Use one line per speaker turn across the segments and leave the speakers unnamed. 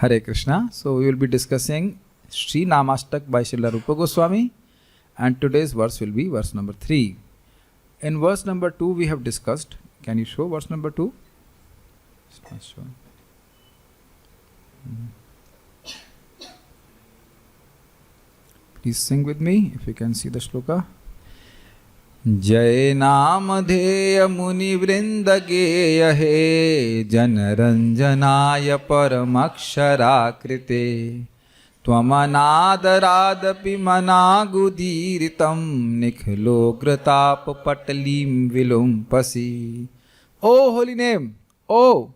Hare Krishna. So we will be discussing Shri Naamashtakam by Srila Rupa Goswami, and today's verse will be verse number 3. In verse number 2 we have discussed. Can you show verse number 2? It's not showing. Please sing with me if you can see the shloka. जय नामधेय मुनि वृंद गेय हे जनरंजनाय परमक्षराकृते त्वमनादरादपि मनागुदीरितं निखिलोग्रताप पटलीं विलुम्पसि. Oh holy name, oh,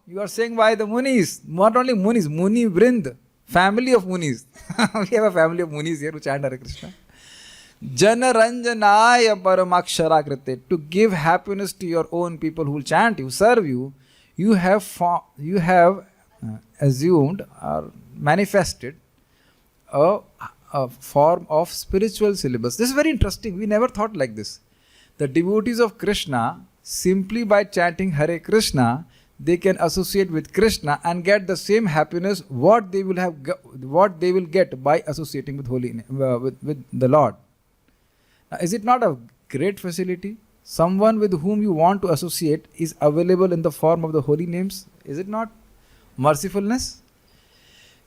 you are saying by the munis, not only munis, Muni Vrind, family of munis. We have a family of munis here who chant Hare Krishna. Janaranjanaya paramakshaраkrite, to give happiness to your own people who will chant you, serve you, you have assumed or manifested a form of spiritual syllabus. This is very interesting. We never thought like this. The devotees of Krishna, simply by chanting Hare Krishna, they can associate with Krishna and get the same happiness what they will get by associating with with the Lord. Now, is it not a great facility? Someone with whom you want to associate is available in the form of the holy names. Is it not mercifulness?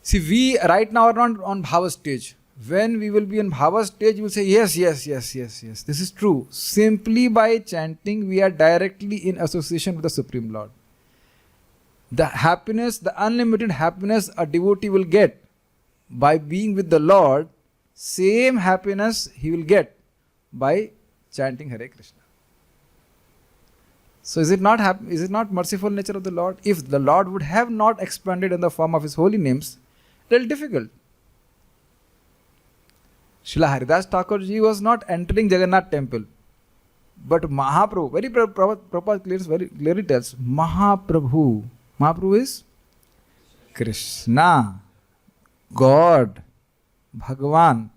See, we right now are not on Bhava stage. When we will be on Bhava stage, you will say, yes, this is true. Simply by chanting, we are directly in association with the Supreme Lord. The happiness, the unlimited happiness a devotee will get by being with the Lord, same happiness he will get by chanting Hare Krishna. So is it not merciful nature of the Lord? If the Lord would have not expanded in the form of His holy names, little difficult. Srila Haridas Thakur ji was not entering Jagannath temple, but Mahaprabhu, very clearly tells, Mahaprabhu is Krishna, God, Bhagavan,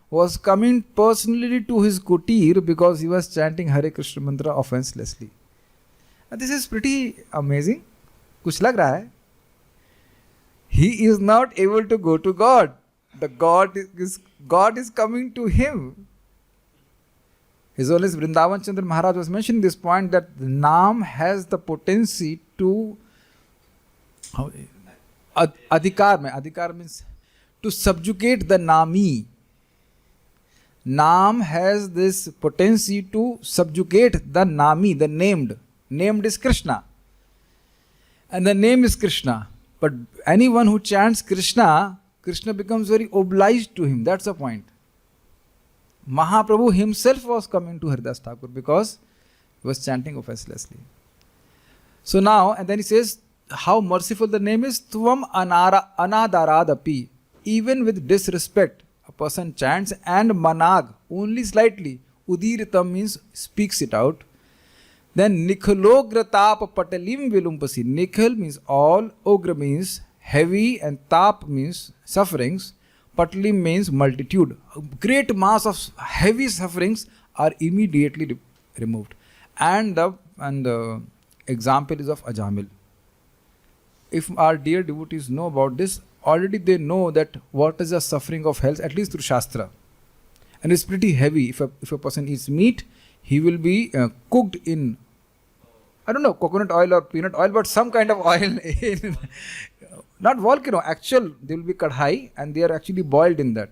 was coming personally to his kutir because he was chanting Hare Krishna mantra offenselessly. And this is pretty amazing. Kuch lag raha hai? He is not able to go to God. God is coming to him. His Holiness Vrindavan Chandra Maharaj was mentioning this point that the Naam has the potency to adhikar means to subjugate the Nami. Naam has this potency to subjugate the Nami, the named. Named is Krishna. And the name is Krishna. But anyone who chants Krishna, Krishna becomes very obliged to him. That's the point. Mahaprabhu himself was coming to Haridas Thakur because he was chanting offenselessly. So now, and then he says, how merciful the name is. Tvam anadaradapi. Even with disrespect, a person chants, and manag, only slightly. Udiritam means speaks it out. Then nikhilogratap patalim vilumpasi. Nikhil means all, ogra means heavy, and tap means sufferings. Patalim means multitude. A great mass of heavy sufferings are immediately removed. And the example is of Ajamil. If our dear devotees know about this, already they know that what is the suffering of hell, at least through Shastra. And it's pretty heavy. If a person eats meat, he will be cooked in, I don't know, coconut oil or peanut oil, but some kind of oil in, not volcano, actual, they will be kadhai and they are actually boiled in that.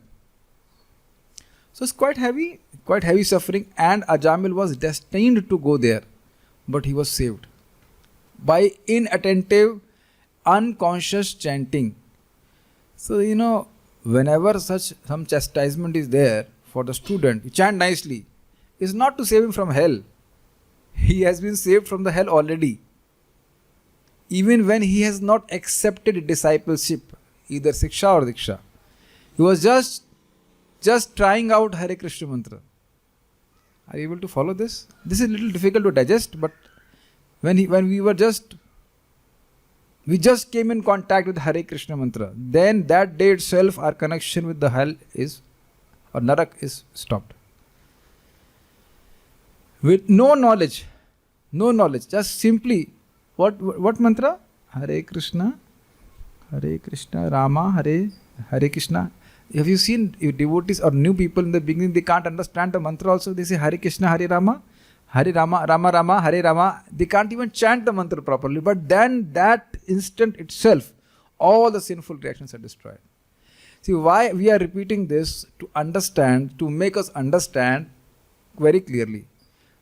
So it's quite heavy suffering, and Ajamil was destined to go there, but he was saved by inattentive, unconscious chanting. So, whenever some chastisement is there for the student, you chant nicely. It's not to save him from hell. He has been saved from the hell already. Even when he has not accepted discipleship, either Siksha or Diksha. He was just trying out Hare Krishna mantra. Are you able to follow this? This is a little difficult to digest, but when we just came in contact with Hare Krishna mantra, then that day itself our connection with the hell or Narak is stopped. With no knowledge, just simply, what mantra? Hare Krishna, Hare Krishna, Rama, Hare Krishna. Have you seen devotees or new people in the beginning, they can't understand the mantra also. They say Hare Krishna, Hare Rama, Rama Rama, Hare Rama. They can't even chant the mantra properly. But then that instant itself, all the sinful reactions are destroyed. See why we are repeating this? To understand, to make us understand very clearly.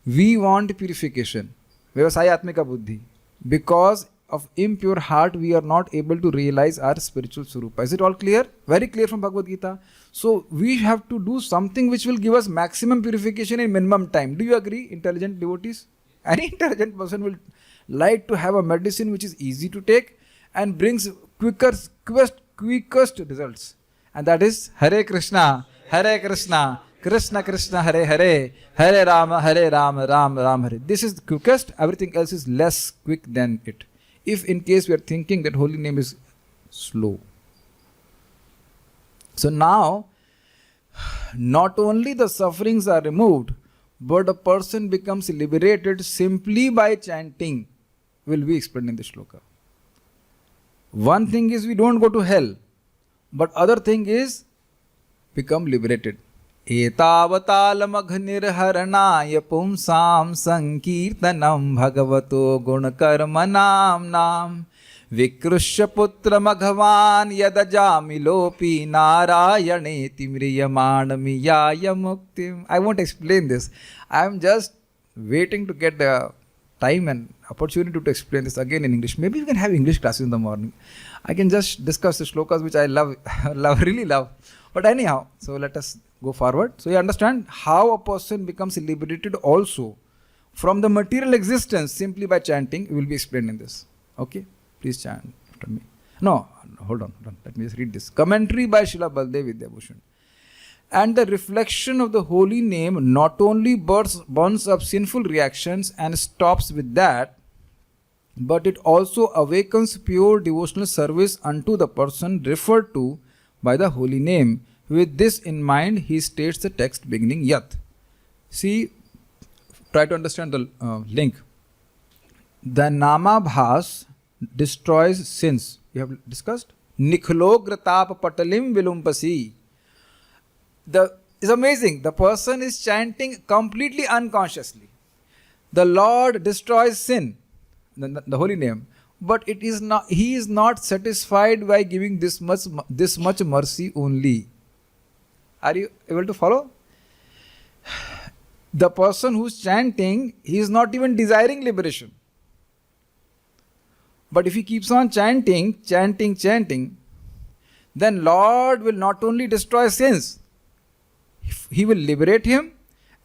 We want purification. Vyavasayatmika buddhi. Because of impure heart, we are not able to realize our spiritual Surupa. Is it all clear? Very clear from Bhagavad Gita. So we have to do something which will give us maximum purification in minimum time. Do you agree, intelligent devotees? Any intelligent person will like to have a medicine which is easy to take and brings quickest results. And that is Hare Krishna, Krishna Krishna, Hare Hare, Hare Rama, Rama Rama, Hare. This is the quickest, everything else is less quick than it. If in case we are thinking that holy name is slow. So now, not only the sufferings are removed, but a person becomes liberated simply by chanting, will be explained in the shloka. One thing is we don't go to hell, but other thing is become liberated. Etavatalamaghnirharanaya pumsam sankirtanam bhagavato gunakarmanam nam vikrushya putra maghavan yadajamilopi narayane timriyamanamiyaya muktim. I won't explain this. I am just waiting to get the time and opportunity to explain this again in English. Maybe we can have English classes in the morning. I can just discuss the shlokas which I love, really love. But anyhow, so let us go forward. So you understand how a person becomes liberated also from the material existence simply by chanting. It will be explained in this. Okay? Please chant after me. No, hold on. Let me just read this. Commentary by Srila Baldev Vidyabhushan. And the reflection of the holy name not only burns up sinful reactions and stops with that, but it also awakens pure devotional service unto the person referred to by the holy name. With this in mind, he states the text beginning Yat. See, try to understand the link. The Namabhas destroys sins. We have discussed. Nikhlogratap patalim vilumpasi. It's amazing. The person is chanting completely unconsciously. The Lord destroys sin, the holy name. But it is not. He is not satisfied by giving this much mercy only. Are you able to follow? The person who's chanting, he is not even desiring liberation. But if he keeps on chanting, then Lord will not only destroy sins, He will liberate him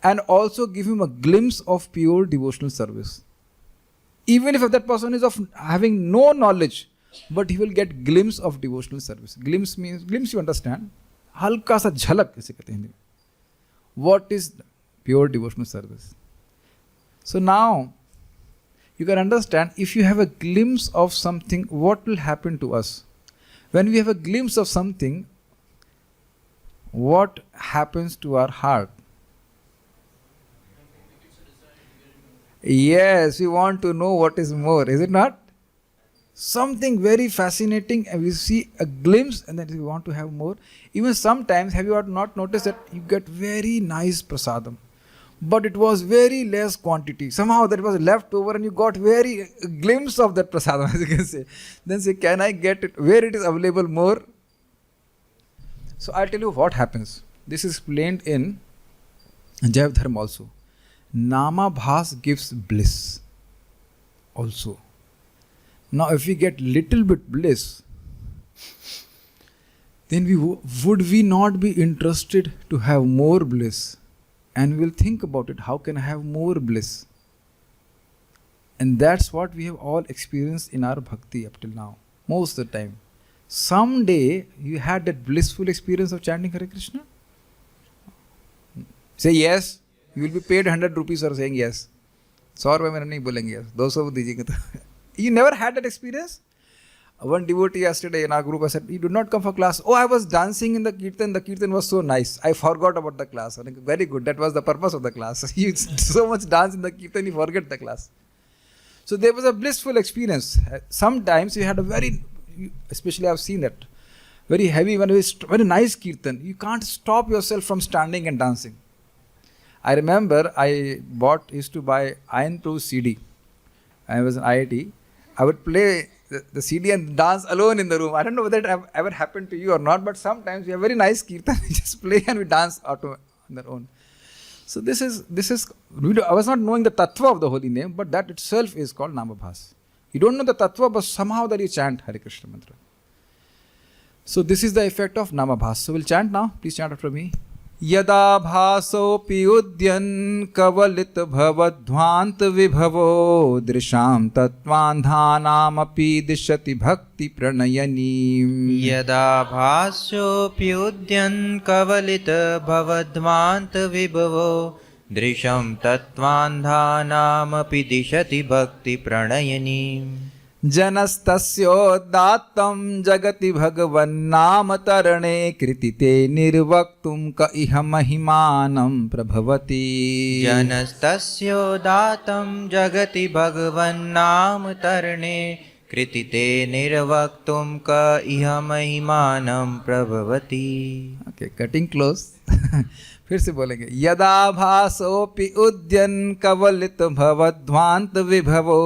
and also give him a glimpse of pure devotional service. Even if that person is of having no knowledge, but he will get glimpse of devotional service. Glimpse you understand. Halka sa jhalak इसे कहते हैं हिंदी में. What is pure devotional service? So now you can understand, if you have a glimpse of something, what will happen to us? When we have a glimpse of something, what happens to our heart? Yes, we want to know what is more, is it not? Something very fascinating, and we see a glimpse and then we want to have more. Even sometimes, have you not noticed that you get very nice prasadam, but it was very less quantity. Somehow that was left over and you got very glimpse of that prasadam, as you can say. Then say, can I get it where it is available more? So I'll tell you what happens. This is explained in Jaiv Dharma also. Namabhas gives bliss also. Now if we get little bit bliss, then would we not be interested to have more bliss? And we will think about it, how can I have more bliss? And that's what we have all experienced in our bhakti up till now, most of the time. Someday you had that blissful experience of chanting Hare Krishna? Say yes. You will be paid 100 rupees for saying yes. 100 रुपये मैंने नहीं बोलेंगे yes. 200 दीजिएगा तो. You never had that experience? One devotee yesterday in our group, I said, you did not come for class. Oh, I was dancing in the kirtan. The kirtan was so nice. I forgot about the class. Like, very good. That was the purpose of the class. You so much dance in the kirtan, you forget the class. So there was a blissful experience. Sometimes you had a very especially I've seen that. Very heavy, very nice kirtan. You can't stop yourself from standing and dancing. I remember I used to buy Iron Proof CD. I was in IIT. I would play the CD and dance alone in the room. I don't know whether it ever happened to you or not, but sometimes we have very nice kirtan. We just play and we dance on their own. So this is. I was not knowing the tattva of the holy name, but that itself is called Namabhas. You don't know the tattva, but somehow that you chant Hare Krishna mantra. So this is the effect of Namabhas. So we'll chant now. Please chant after me. Yada bhasopi udyan kavalit bhavadhvant vibhavo drisham tatvandhanam api dishati bhakti pranayani.
Yada bhasopi udyan kavalit bhavadhvant vibhavo drisham tatvandhanam api dishati bhakti pranayani.
जनस्तस्योदात्तं जगति भगवन्नाम तरणे कृतिते निर्वक्तुं क इह महिमानं प्रभवति.
जनस्तस्योदात्तं जगति भगवन्नाम तरणे कृतिते निर्वक्तुं क इह महिमानं प्रभवति.
Okay, cutting close. फिर से बोलेंगे. यदा भासोऽपि उद्यन् कवलित भवध्वान्त विभवो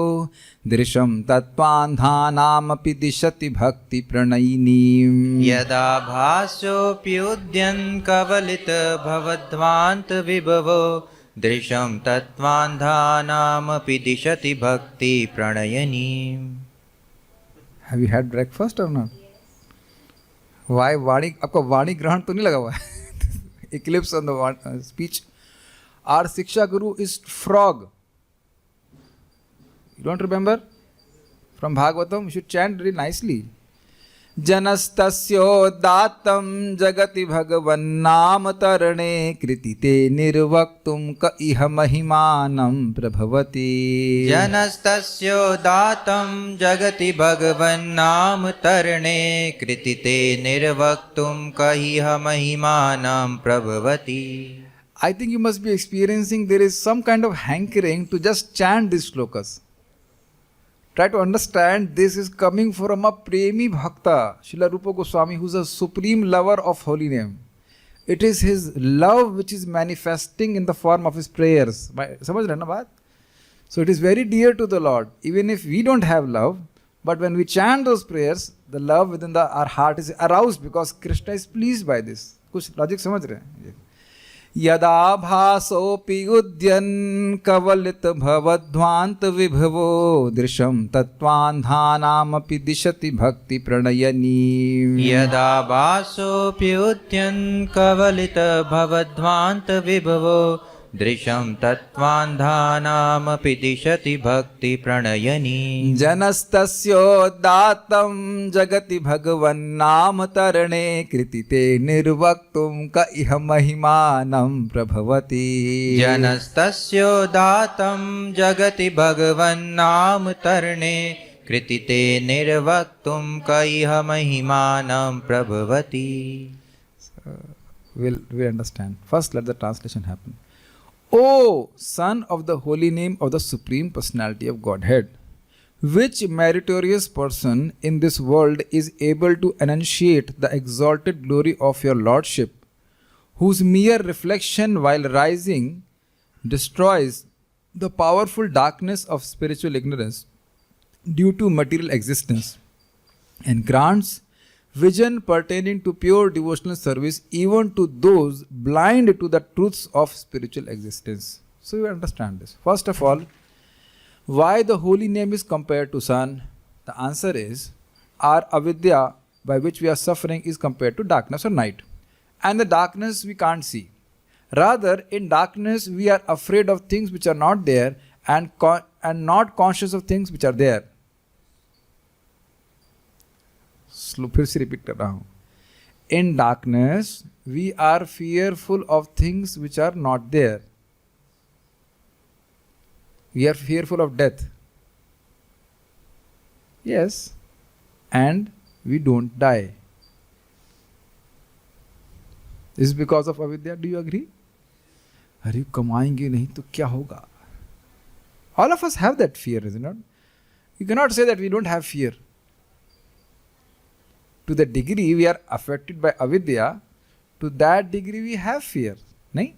दृशं तत्त्वान्धानामपि दिशति भक्ति प्रणयिनीम्.
यदा भासोऽपि उद्यन् कवलित भवध्वान्त विभवो दृशं तत्त्वान्धानामपि दिशति भक्ति प्रणयिनीम्.
Have you had breakfast or not? Why वाणी आपको वाणी ग्रहण तो नहीं लगा हुआ है? Eclipse on the speech. Our Shiksha Guru is frog. You don't remember? From Bhagavatam, you should chant very nicely. Janastasyodatam jagati bhagavannam tarane kritite nirvaktum ka iha mahimanam prabhavati.
Janastasyodatam jagati bhagavannam tarane kritite nirvaktum ka iha mahimanam prabhavati.
I think you must be experiencing there is some kind of hankering to just chant these shlokas. Try to understand this is coming from a premi bhakta, Srila Rupa Goswami, who is a supreme lover of holy name. It is his love which is manifesting in the form of his prayers. Samajh rahe na baat? So it is very dear to the Lord. Even if we don't have love, but when we chant those prayers, the love within our heart is aroused because Krishna is pleased by this. Kuch logic samajh rahe hain? यदा भासोऽपि उद्यन् कवलित भवध्वान्त विभवो दृशं तत्त्वान्धानामपि दिशति भक्ति प्रणयनी.
यदा भासोऽपि उद्यन् कवलित भवध्वान्त विभवो दृशं तत्त्वान्धानामपि दिशति भक्ति प्रणयनी.
जनस्तस्योदात्तं जगति भगवन्नाम तरणे कृतिते निर्वक्तुं क इह महिमानं प्रभवति.
जनस्तस्योदात्तं जगति भगवन्नाम तरणे कृतिते निर्वक्तुं क इह महिमानं प्रभवति.
We understand. First let the translation happen. O Son of the Holy Name of the Supreme Personality of Godhead, which meritorious person in this world is able to enunciate the exalted glory of your Lordship, whose mere reflection while rising destroys the powerful darkness of spiritual ignorance due to material existence and grants vision pertaining to pure devotional service even to those blind to the truths of spiritual existence. So you understand this. First of all, why the holy name is compared to sun? The answer is our avidya by which we are suffering is compared to darkness or night. And the darkness we can't see. Rather, in darkness we are afraid of things which are not there and not conscious of things which are there. फिर से repeat कर रहा हूं. In darkness we are fearful of things which are not there. We are fearful of death. Yes. And we don't die. This is because of avidya. Do you agree? अरे कमाएंगे नहीं तो क्या होगा? All of us have that fear, isn't it? You cannot say that we don't have fear. To the degree we are affected by avidya, to that degree we have fear. Nahi?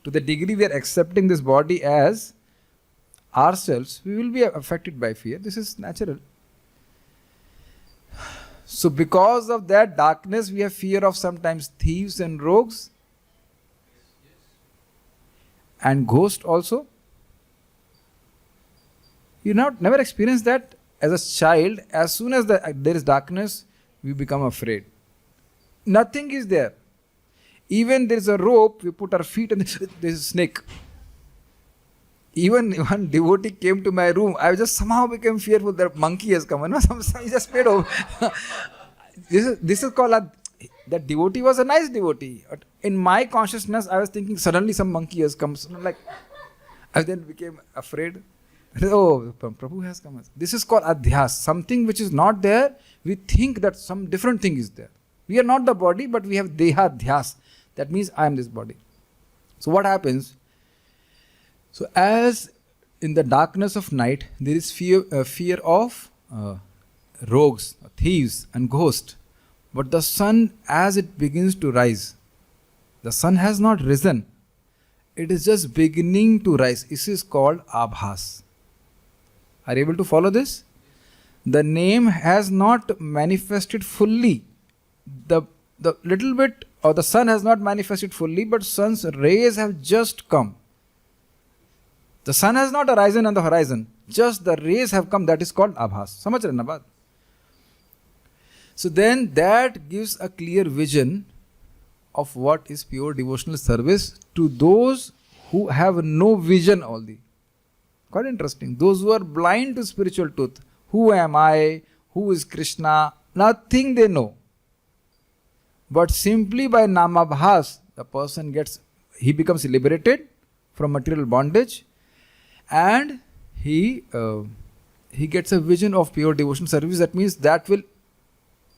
To the degree we are accepting this body as ourselves, we will be affected by fear. This is natural. So because of that darkness, we have fear of sometimes thieves and rogues and ghosts also. You never experienced that as a child. As soon as there is darkness, we become afraid. Nothing is there. Even there is a rope, we put our feet and there is a snake. Even one devotee came to my room, I just somehow became fearful that monkey has come. He just made over. This is called that devotee was a nice devotee. But in my consciousness, I was thinking suddenly some monkey has come. So like, I then became afraid. Oh, Prabhu has come. This is called adhyas. Something which is not there, we think that some different thing is there. We are not the body, but we have deha adhyas. That means I am this body. So what happens? So as in the darkness of night, there is fear of rogues, thieves and ghosts. But the sun, as it begins to rise, the sun has not risen. It is just beginning to rise. This is called abhas. Are you able to follow this? The name has not manifested fully. The little bit, or the sun has not manifested fully, but sun's rays have just come. The sun has not arisen on the horizon. Just the rays have come. That is called abhas. Samajh rahe na baat? So then that gives a clear vision of what is pure devotional service to those who have no vision only. Quite interesting. Those who are blind to spiritual truth. Who am I? Who is Krishna? Nothing they know. But simply by namabhas, the person becomes liberated from material bondage, and he gets a vision of pure devotional service. That means that will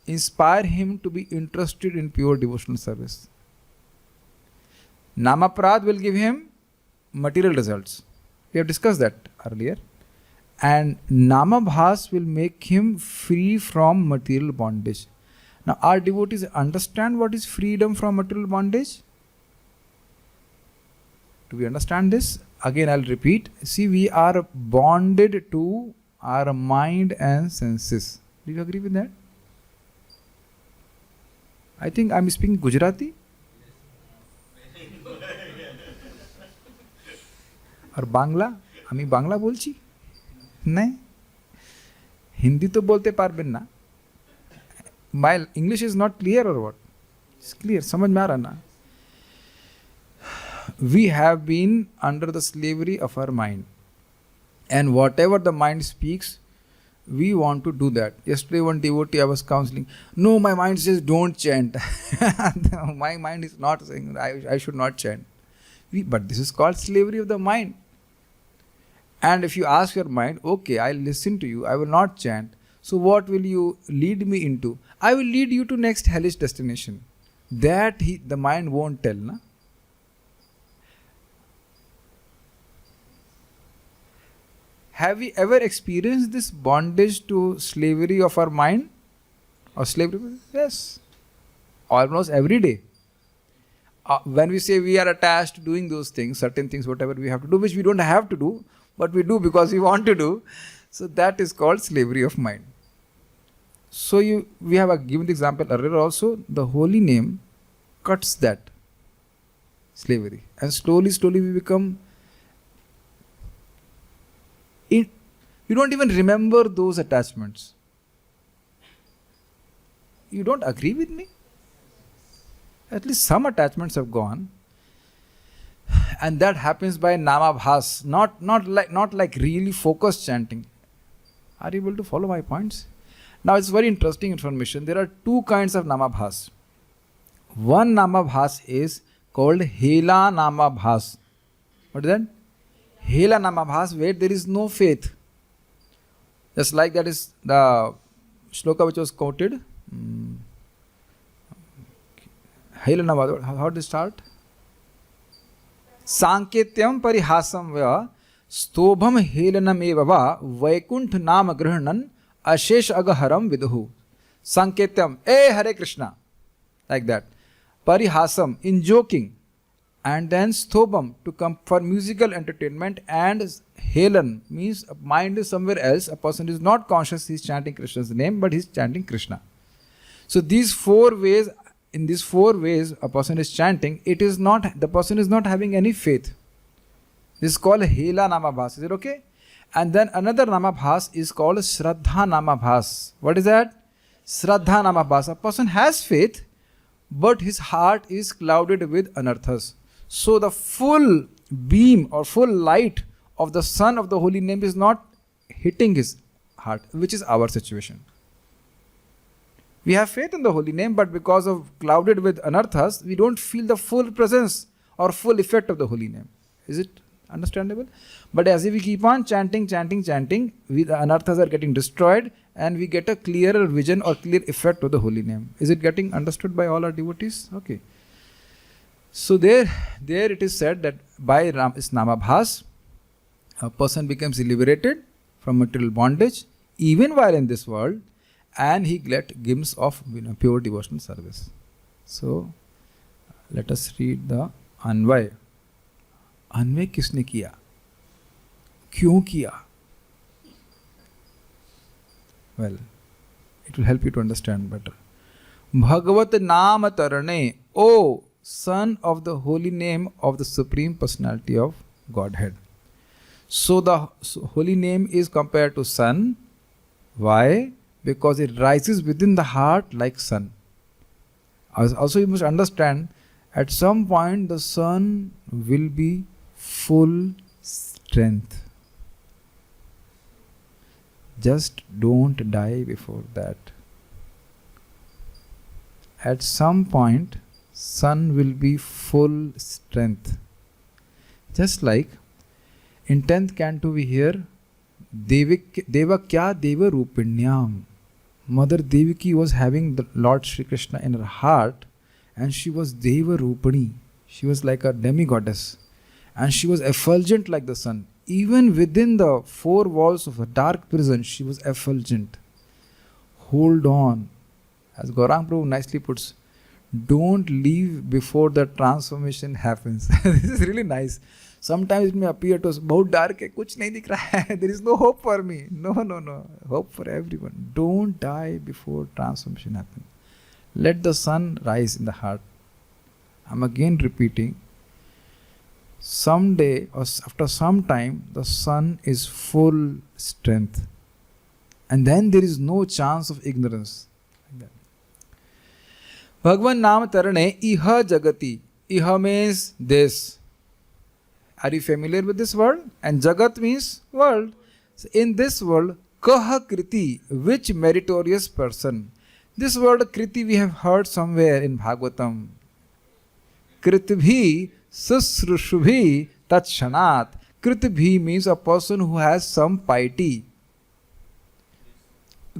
inspire him to be interested in pure devotional service. Namaprad will give him material results. We have discussed that earlier. And Namabhas will make him free from material bondage. Now, our devotees understand what is freedom from material bondage? Do we understand this? Again, I'll repeat. See, we are bonded to our mind and senses. Do you agree with that? I think I'm speaking Gujarati. और बांग्ला আমি বাংলা বলছি नहीं हिंदी तो बोलते पारबेन ना my English is not clear or what? It's clear. समझ में आ रहा ना? We have been under the slavery of our mind, and whatever the mind speaks, we want to do that. Yesterday one devotee I was counseling. No, my mind says don't chant. My mind is not saying I should not chant. But this is called slavery of the mind. And if you ask your mind, okay, I'll listen to you, I will not chant. So what will you lead me into? I will lead you to next hellish destination. That the mind won't tell. Na? Have we ever experienced this bondage to slavery of our mind? Or slavery? Yes. Almost every day. When we say we are attached to doing those things, certain things, whatever we have to do, which we don't have to do, but we do because we want to do. So that is called slavery of mind. So we have given the example earlier also. The holy name cuts that slavery. And slowly we become... You don't even remember those attachments. You don't agree with me? At least some attachments have gone. And that happens by namabhas, not like really focused chanting. Are you able to follow my points? Now it's very interesting information. There are two kinds of namabhas. One namabhas is called hela namabhas. What is that? Hela namabhas, where there is no faith. Just like that is the shloka which was quoted. Hela namabhas. How did it start? Sanketyam parihasam va stobham helanam evava vaikuntha nama grahanan ashesh agaharam viduhu. Sanketyam, Hare Krishna, like that. Parihasam, in joking. And then Sthobam, to come for musical entertainment. And Helan means mind is somewhere else. A person is not conscious he is chanting Krishna's name, but he is chanting Krishna. So these 4 ways, in these 4 ways a person is chanting, the person is not having any faith. This is called Hela Namabhas. Is it okay? And then another Namabhas is called Shraddha Namabhas. What is that? Shraddha Namabhas. A person has faith, but his heart is clouded with anarthas. So the full beam or full light of the sun of the holy name is not hitting his heart, which is our situation. We have faith in the holy name, but because of clouded with anarthas, we don't feel the full presence or full effect of the holy name. Is it understandable? But as if we keep on chanting, the anarthas are getting destroyed and we get a clearer vision or clear effect of the holy name. Is it getting understood by all our devotees? Okay. So there it is said that by this Namabhas, a person becomes liberated from material bondage even while in this world, and he get glimpse of pure devotional service. So let us read the Anvay. अन्वय किसने किया, क्यों किया? Well, it will help you to understand better. Bhagavat Naam Tarane, O son of the holy name of the Supreme Personality of Godhead. So the holy name is compared to sun. Why? Because it rises within the heart like sun. Also you must understand, at some point the sun will be full strength. Just don't die before that. At some point, sun will be full strength. Just like in 10th canto we hear Devakya Deva Rupinyam. Mother Devaki was having the Lord Shri Krishna in her heart, and she was Deva Rupani. She was like a demigoddess, and she was effulgent like the sun. Even within the 4 walls of a dark prison, she was effulgent. Hold on. As Gaurang Prabhu nicely puts, don't leave before the transformation happens. This is really nice. Sometimes it may appear to us, बहुत dark है, कुछ नहीं दिख रहा है. There is no hope for me. No. Hope for everyone. Don't die before transformation happens. Let the sun rise in the heart. I'm again repeating. Someday or after some time, the sun is full strength. And then there is no chance of ignorance. Bhagwan Naam Tarane Iha Jagati. Iha means this. Are you familiar with this word? And Jagat means world. So in this world, Kaha Kriti, which meritorious person? This word Kriti we have heard somewhere in Bhagavatam. Kritbhi Susrushubhi Tatshanat. Kritbhi means a person who has some piety.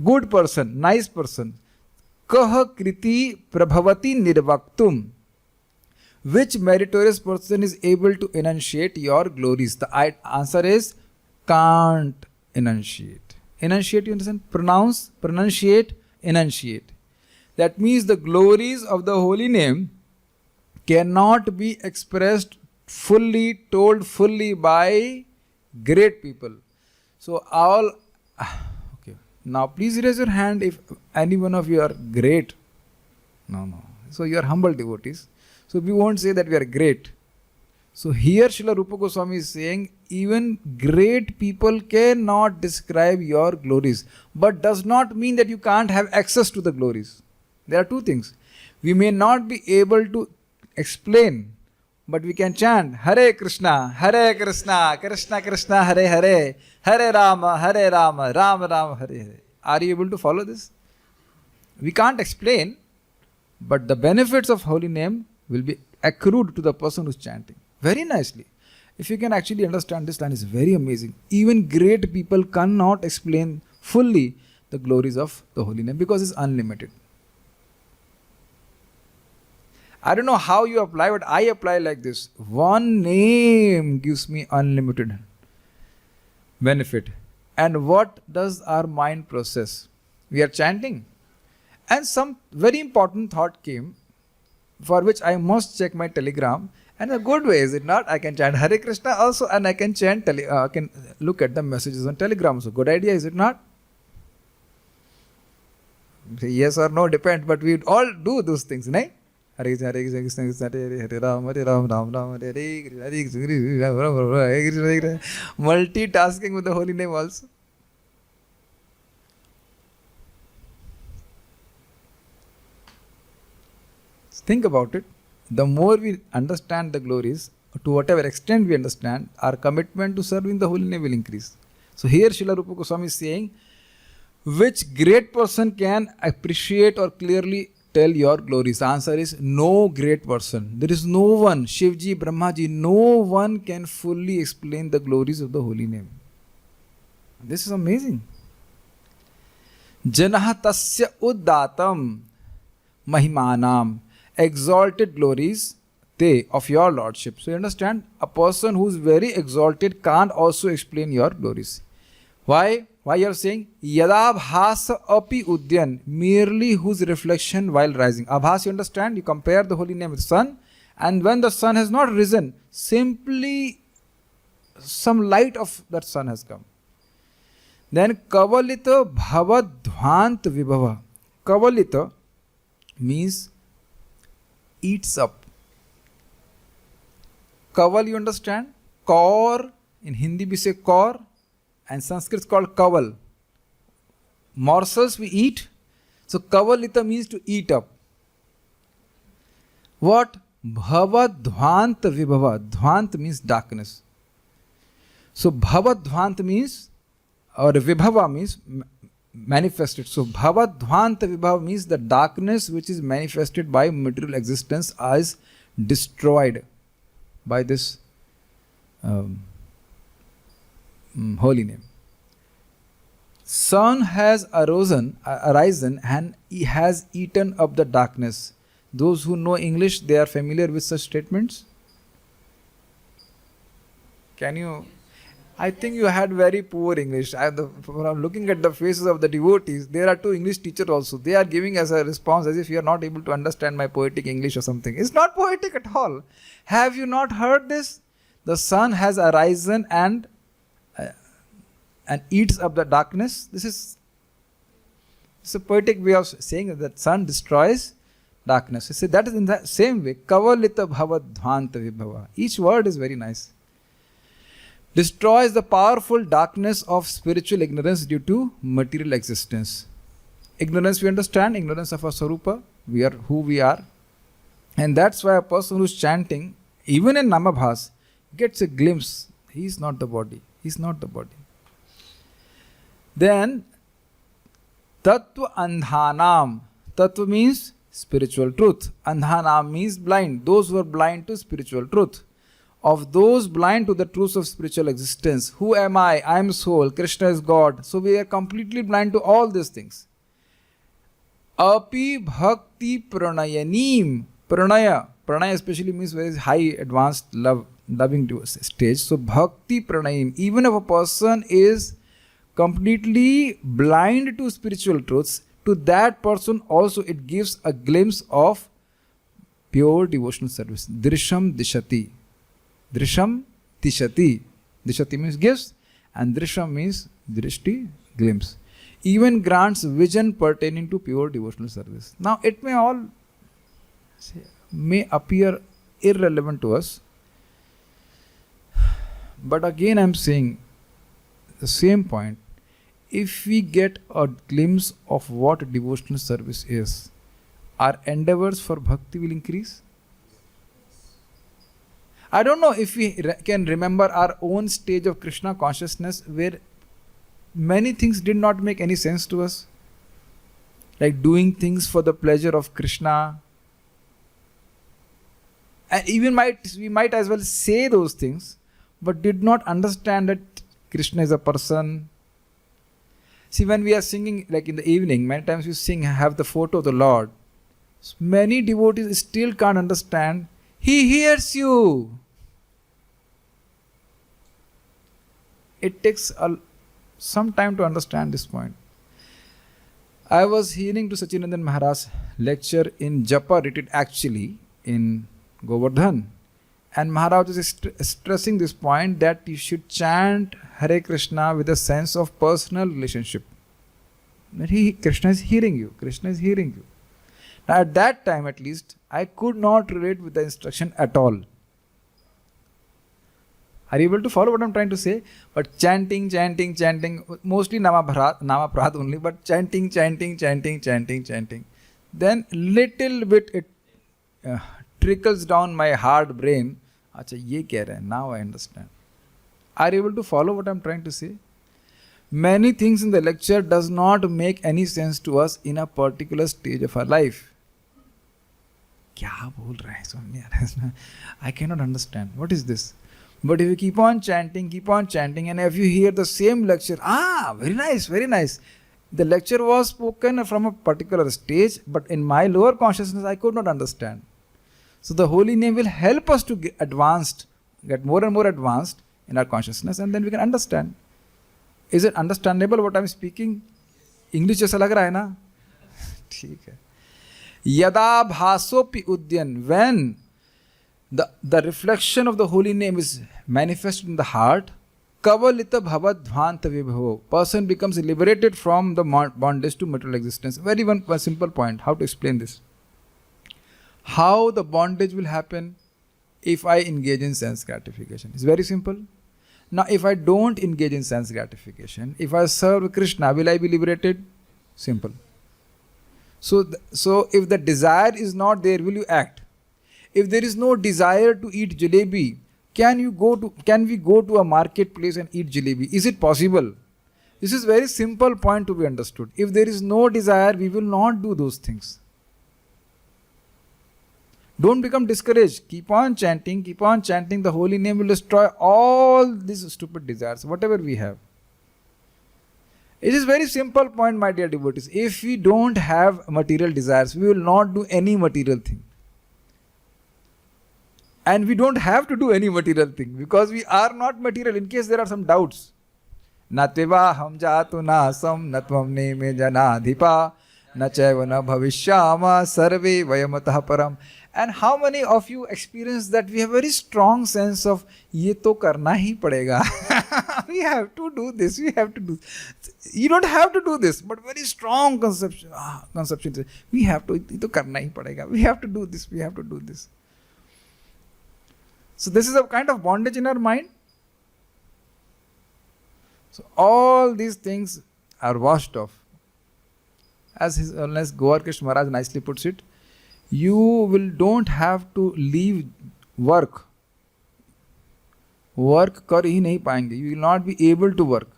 Good person, nice person. Kaha Kriti Prabhavati Nirvaktum. Which meritorious person is able to enunciate your glories? The answer is can't enunciate. Enunciate, you understand? Pronounce, pronunciate, enunciate. That means the glories of the holy name cannot be expressed fully, told fully by great people. So all, okay. Now please raise your hand if any one of you are great. No. So you are humble devotees. So we won't say that we are great. So here Srila Rupa Goswami is saying, even great people cannot describe your glories. But does not mean that you can't have access to the glories. There are 2 things. We may not be able to explain, but we can chant Hare Krishna, Krishna Krishna, Hare Hare, Hare Rama, Rama Rama, Hare Hare. Are you able to follow this? We can't explain, but the benefits of holy name will be accrued to the person who is chanting. Very nicely. If you can actually understand this line, is very amazing. Even great people cannot explain fully the glories of the holy name because it's unlimited. I don't know how you apply, but I apply like this. One name gives me unlimited benefit. And what does our mind process? We are chanting. And some very important thought came, for which I must check my telegram. And a good way, is it not? I can chant Hare Krishna also, and I can chant, I can look at the messages on telegram. So good idea, is it not? Say yes or no, depend. But we all do those things, right? Hare Krishna, Hare Krishna, Krishna Krishna, Hare Hare Ram, Ram Ram, Hare Krishna, Hare Krishna, Hare Krishna, Hare Krishna. Multitasking with the holy name also. Think about it. The more we understand the glories, to whatever extent we understand, our commitment to serving the holy name will increase. So here Srila Rupa Goswami is saying, which great person can appreciate or clearly tell your glories? The answer is no great person. There is no one, Shivji, Brahmaji, no one can fully explain the glories of the holy name. This is amazing. Janah tasya uddatam mahimanam. Exalted glories, they of your lordship. So you understand, a person who is very exalted can't also explain your glories. Why? Why you are saying yada bhasa api udyan, merely whose reflection while rising. Abhas, you understand, you compare the holy name with sun, and when the sun has not risen, simply some light of that sun has come. Then kavalita bhavadhvant vibhava. Kavalita means eats up. Kaval, you understand? Kaur, in Hindi we say kaur, and Sanskrit is called kaval. Morsels we eat. So kavalita means to eat up. What? Bhavadhvant vibhava. Dhvant means darkness. So bhavadhvant means, or vibhava means manifested. So bhavadhvant vibhava means the darkness which is manifested by material existence is destroyed by this holy name. Sun has arisen and he has eaten up the darkness. Those who know English, they are familiar with such statements. Can you? I think you had very poor English. From looking at the faces of the devotees, there are two English teachers also. They are giving us a response as if you are not able to understand my poetic English or something. It's not poetic at all. Have you not heard this? The sun has arisen and eats up the darkness. This is a poetic way of saying that sun destroys darkness. You see, that is in the same way. Kavalita bhavadhvanta vibhava. Each word is very nice. Destroys the powerful darkness of spiritual ignorance due to material existence. Ignorance, we understand, ignorance of our Sarupa, we are who we are. And that's why a person who's chanting, even in Namabhas, gets a glimpse. He is not the body. He is not the body. Then, Tattva Andhanam. Tattva means spiritual truth. Andhanam means blind. Those who are blind to spiritual truth. Of those blind to the truths of spiritual existence. Who am I? I am soul. Krishna is God. So we are completely blind to all these things. Api bhakti pranayanim. Pranaya. Pranaya especially means very high advanced loving stage. So bhakti pranayim. Even if a person is completely blind to spiritual truths, to that person also it gives a glimpse of pure devotional service. Drisham dishati. Drisham tishati. Dishati means gives, and drisham means drishti, glimpse. Even grants vision pertaining to pure devotional service. Now it may appear irrelevant to us, but again I am saying the same point. If we get a glimpse of what devotional service is, our endeavors for bhakti will increase. I don't know if we can remember our own stage of Krishna consciousness where many things did not make any sense to us. Like doing things for the pleasure of Krishna. And even we might as well say those things, but did not understand that Krishna is a person. See, when we are singing, like in the evening, many times we sing, have the photo of the Lord. Many devotees still can't understand. He hears you. It takes some time to understand this point. I was hearing to Sachinandan Maharaj lecture in Japa retreat actually in Govardhan. And Maharaj is stressing this point that you should chant Hare Krishna with a sense of personal relationship. That Krishna is hearing you. Krishna is hearing you. Now at that time at least, I could not relate with the instruction at all. Are you able to follow what I'm trying to say? But chanting, mostly Namaprad only, but chanting. Then little bit it trickles down my hard brain. Acha, ye keh rahe hai. Now I understand. Are you able to follow what I'm trying to say? Many things in the lecture does not make any sense to us in a particular stage of our life. Kya bol raha hai Swami? I cannot understand. What is this? But if you keep on chanting, and if you hear the same lecture, very nice. The lecture was spoken from a particular stage, but in my lower consciousness, I could not understand. So the holy name will help us to get more and more advanced in our consciousness, and then we can understand. Is it understandable what I am speaking? English जैसा लग रहा है ना? ठीक है. Yada bhasopi udyan, when the reflection of the holy name is manifested in the heart, kavalita bhavad dhvanta vibhavo, person becomes liberated from the bondage to material existence. Very one simple point. How to explain this? How the bondage will happen if I engage in sense gratification? It's very simple. Now if I don't engage in sense gratification, if I serve Krishna, will I be liberated? Simple. So if the desire is not there, will you act? If there is no desire to eat jalebi, can we go to a marketplace and eat jalebi? Is it possible? This is very simple point to be understood. If there is no desire, we will not do those things. Don't become discouraged. Keep on chanting. The holy name will destroy all these stupid desires, whatever we have. It is very simple point, my dear devotees. If we don't have material desires, we will not do any material thing. And we don't have to do any material thing because we are not material, in case there are some doubts. Na teva ham jatu nasam natvam ne me janadhipa na chaiva na bhavishyama sarve vayamatah param. And how many of you experience that we have very strong sense of ye to karna hi padega. We have to do this. You don't have to do this, but very strong conception. We have to. Ye to karna hi padega. We have to do this. So this is a kind of bondage in our mind. So all these things are washed off. As His Holiness Goar Krishna Maharaj nicely puts it, you don't have to leave work. Work kar hi nahi payenge. You will not be able to work.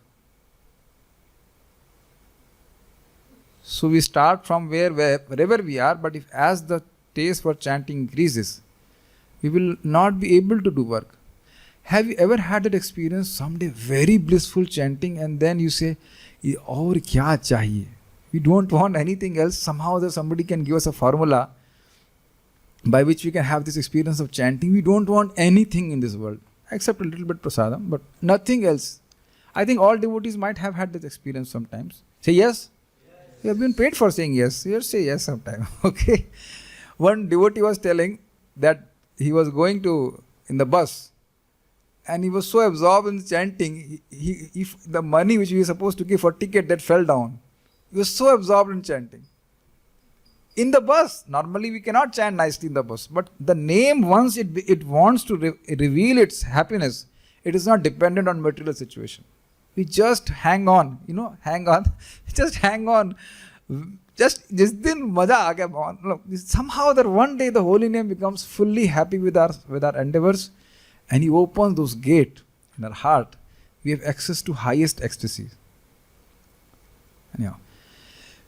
So we start from wherever we are, but if as the taste for chanting increases, we will not be able to do work. Have you ever had that experience? Someday very blissful chanting, and then you say, aur kya chahiye? We don't want anything else. Somehow somebody can give us a formula by which we can have this experience of chanting. We don't want anything in this world except a little bit prasadam, but nothing else. I think all devotees might have had that experience sometimes. Say yes? You have been paid for saying yes. Here say yes sometime. Okay. One devotee was telling that he was going in the bus, and he was so absorbed in chanting, if the money which he was supposed to give for ticket, that fell down. He was so absorbed in chanting. In the bus, normally we cannot chant nicely in the bus, but the name, once it wants to reveal its happiness, it is not dependent on material situation. We just hang on, just hang on. Just jis din maja aa gaya. Somehow that one day the holy name becomes fully happy with our endeavors, and he opens those gates in our heart. We have access to highest ecstasy. Anyhow,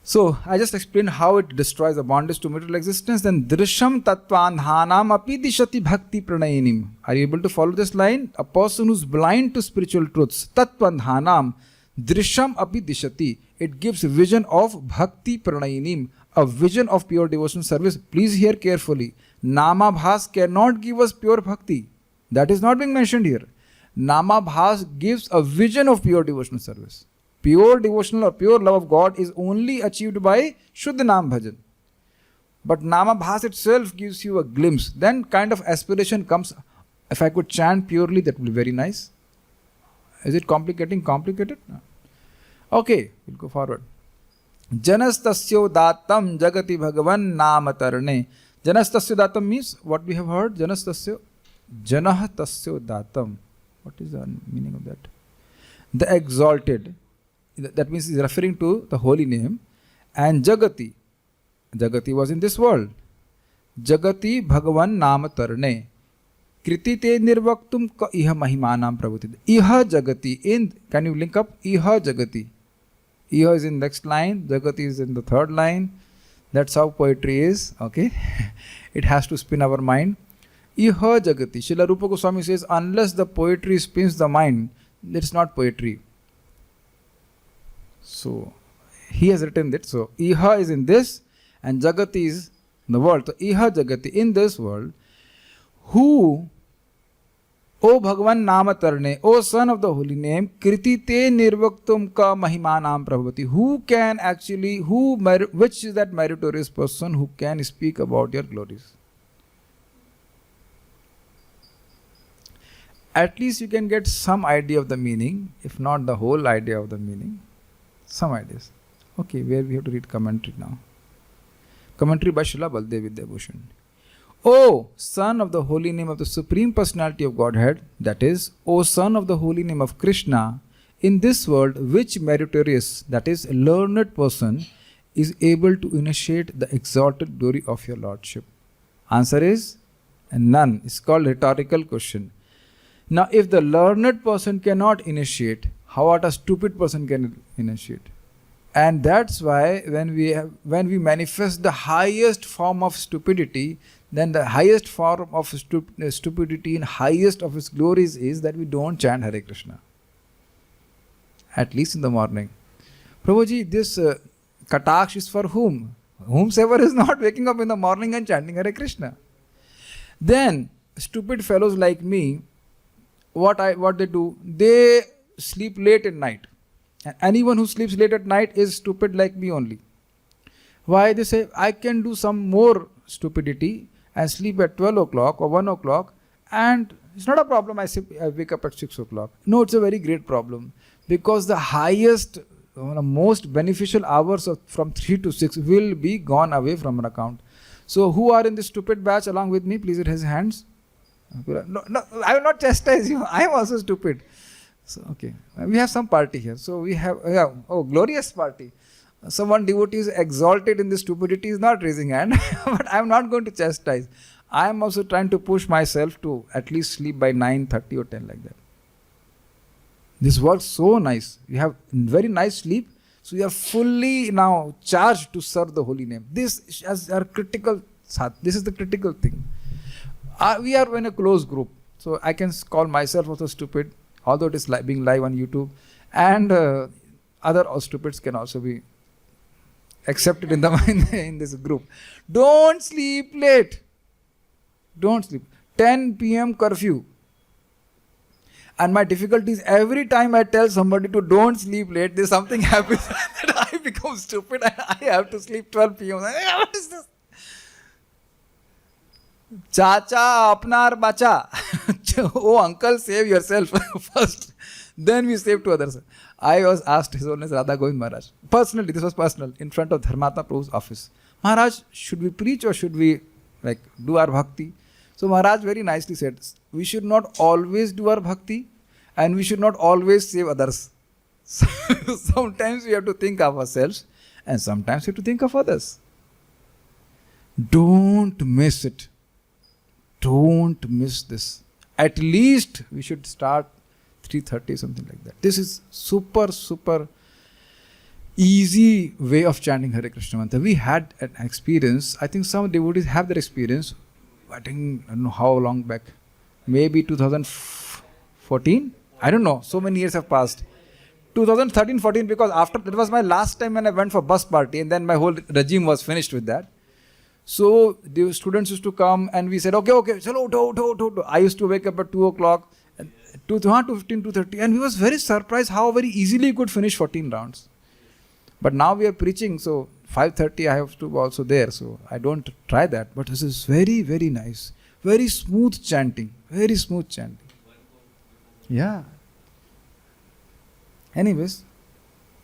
so I just explained how it destroys the bondage to material existence. Then drisham tattvanhanam api dishati bhakti pranayinim. Are you able to follow this line? A person who's blind to spiritual truths, tattvanhanam drisham api dishati. It gives vision of bhakti pranayinim, a vision of pure devotional service. Please hear carefully. Namabhas cannot give us pure bhakti. That is not being mentioned here. Namabhas gives a vision of pure devotional service. pure devotional or pure love of God is only achieved by Shuddha Naam Bhajan. But Namabhas itself gives you a glimpse. Then kind of aspiration comes, if I could chant purely, that would be very nice. Is it complicated? No. Okay, we'll go forward. Janastasyo datam jagati bhagavan namatarne. Janastasyo datam means what we have heard. Janastasyo. Janah tasyo datam. What is the meaning of that? The exalted. That means he's referring to the holy name. And Jagati. Jagati was in this world. Jagati bhagavan namatarne. Kritite nirvaktum ka iha mahimanam prabhuti. Iha Jagati. Can you link up? Iha Jagati. Iha is in next line. Jagati is in the third line. That's how poetry is. Okay. It has to spin our mind. Iha Jagati. Srila Rupa Goswami says, unless the poetry spins the mind, it's not poetry. So, he has written that. So, Iha is in this and Jagati is in the world. So, Iha Jagati, in this world, who, O Bhagavan Namatarne, O son of the holy name, Kritite Nirvaktum ka mahimanam prabhavati. Who can actually, which is that meritorious person who can speak about your glories? At least you can get some idea of the meaning, if not the whole idea of the meaning. Some ideas. Okay, where we have to read commentary now. Commentary by Srila Baldev Vidyabhushan. O son of the holy name of the Supreme Personality of Godhead, that is, O son of the holy name of Krishna, in this world, which meritorious, that is, learned person, is able to initiate the exalted glory of your Lordship? Answer is none. It's called rhetorical question. Now, if the learned person cannot initiate, how about a stupid person can initiate? And that's why when we manifest the highest form of stupidity, then the highest form of stupidity and highest of its glories is that we don't chant Hare Krishna. At least in the morning. Prabhuji, this kataksh is for whom? Whomsoever is not waking up in the morning and chanting Hare Krishna. Then, stupid fellows like me, what they do? They sleep late at night. And anyone who sleeps late at night is stupid like me only. Why? They say, I can do some more stupidity and sleep at 12 o'clock or 1 o'clock and it's not a problem, I wake up at 6 o'clock. No, it's a very great problem. Because the highest, most beneficial hours from 3 to 6 will be gone away from an account. So who are in this stupid batch along with me? Please raise hands. No, I will not chastise you. I am also stupid. So, okay. We have some party here. So we have, glorious party. Someone devotee is exalted in this stupidity is not raising hand. But I am not going to chastise. I am also trying to push myself to at least sleep by 9:30 or 10 like that. This works so nice. You have very nice sleep. So you are fully now charged to serve the holy name. This is our critical, this is the critical thing. We are in a close group. So I can call myself also stupid, although it is being live on YouTube. And other stupids can also be accepted in this group. Don't sleep late. Don't sleep. 10 p.m. curfew. And my difficulty is every time I tell somebody to don't sleep late, there's something happens that I become stupid and I have to sleep 12 p.m. What is this? Chacha, apnar bacha. Oh, uncle, save yourself first. Then we save to others. I was asked His Holiness Radha Govind Maharaj. Personally, this was personal, in front of Dharmata Prabhu's office. Maharaj, should we preach or should we do our bhakti? So Maharaj very nicely said, we should not always do our bhakti and we should not always save others. Sometimes we have to think of ourselves and sometimes we have to think of others. Don't miss it. Don't miss this. At least we should start 3:30, something like that. This is super easy way of chanting Hare Krishna mantra. We had an experience. I think some devotees have that experience. I don't know how long back. Maybe 2014? I don't know. So many years have passed. 2013-14, because after that was my last time when I went for bus party and then my whole regime was finished with that. So the students used to come and we said, okay, chalo, do. I used to wake up at 2 o'clock. 215, 230, and he was very surprised how very easily he could finish 14 rounds. But now we are preaching, so 5:30 I have to also there, so I don't try that. But this is very, very nice. Very smooth chanting. Very smooth chanting. Yeah. Anyways,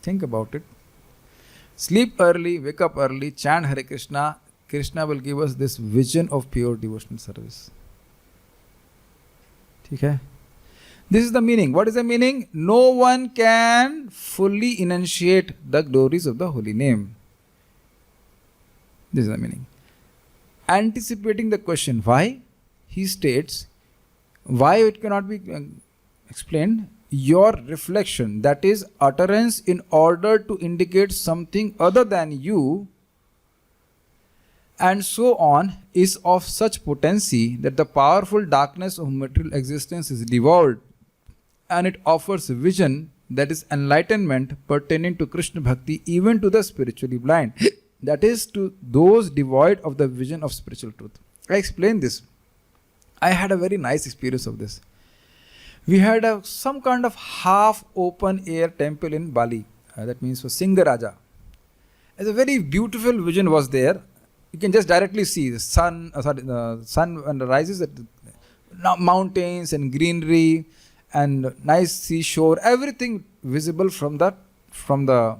think about it. Sleep early, wake up early, chant Hare Krishna. Krishna will give us this vision of pure devotional service. Okay? This is the meaning. What is the meaning? No one can fully enunciate the glories of the holy name. This is the meaning. Anticipating the question, why? He states, why it cannot be explained? Your reflection, that is utterance in order to indicate something other than you, and so on, is of such potency that the powerful darkness of material existence is devolved, and it offers vision, that is enlightenment pertaining to Krishna Bhakti even to the spiritually blind, that is to those devoid of the vision of spiritual truth. I explained this. I had a very nice experience of this. We had some kind of half open air temple in Bali. That means for Singaraja. As a very beautiful vision was there. You can just directly see the sun. The sun when it rises, at mountains and greenery and nice seashore. Everything visible from the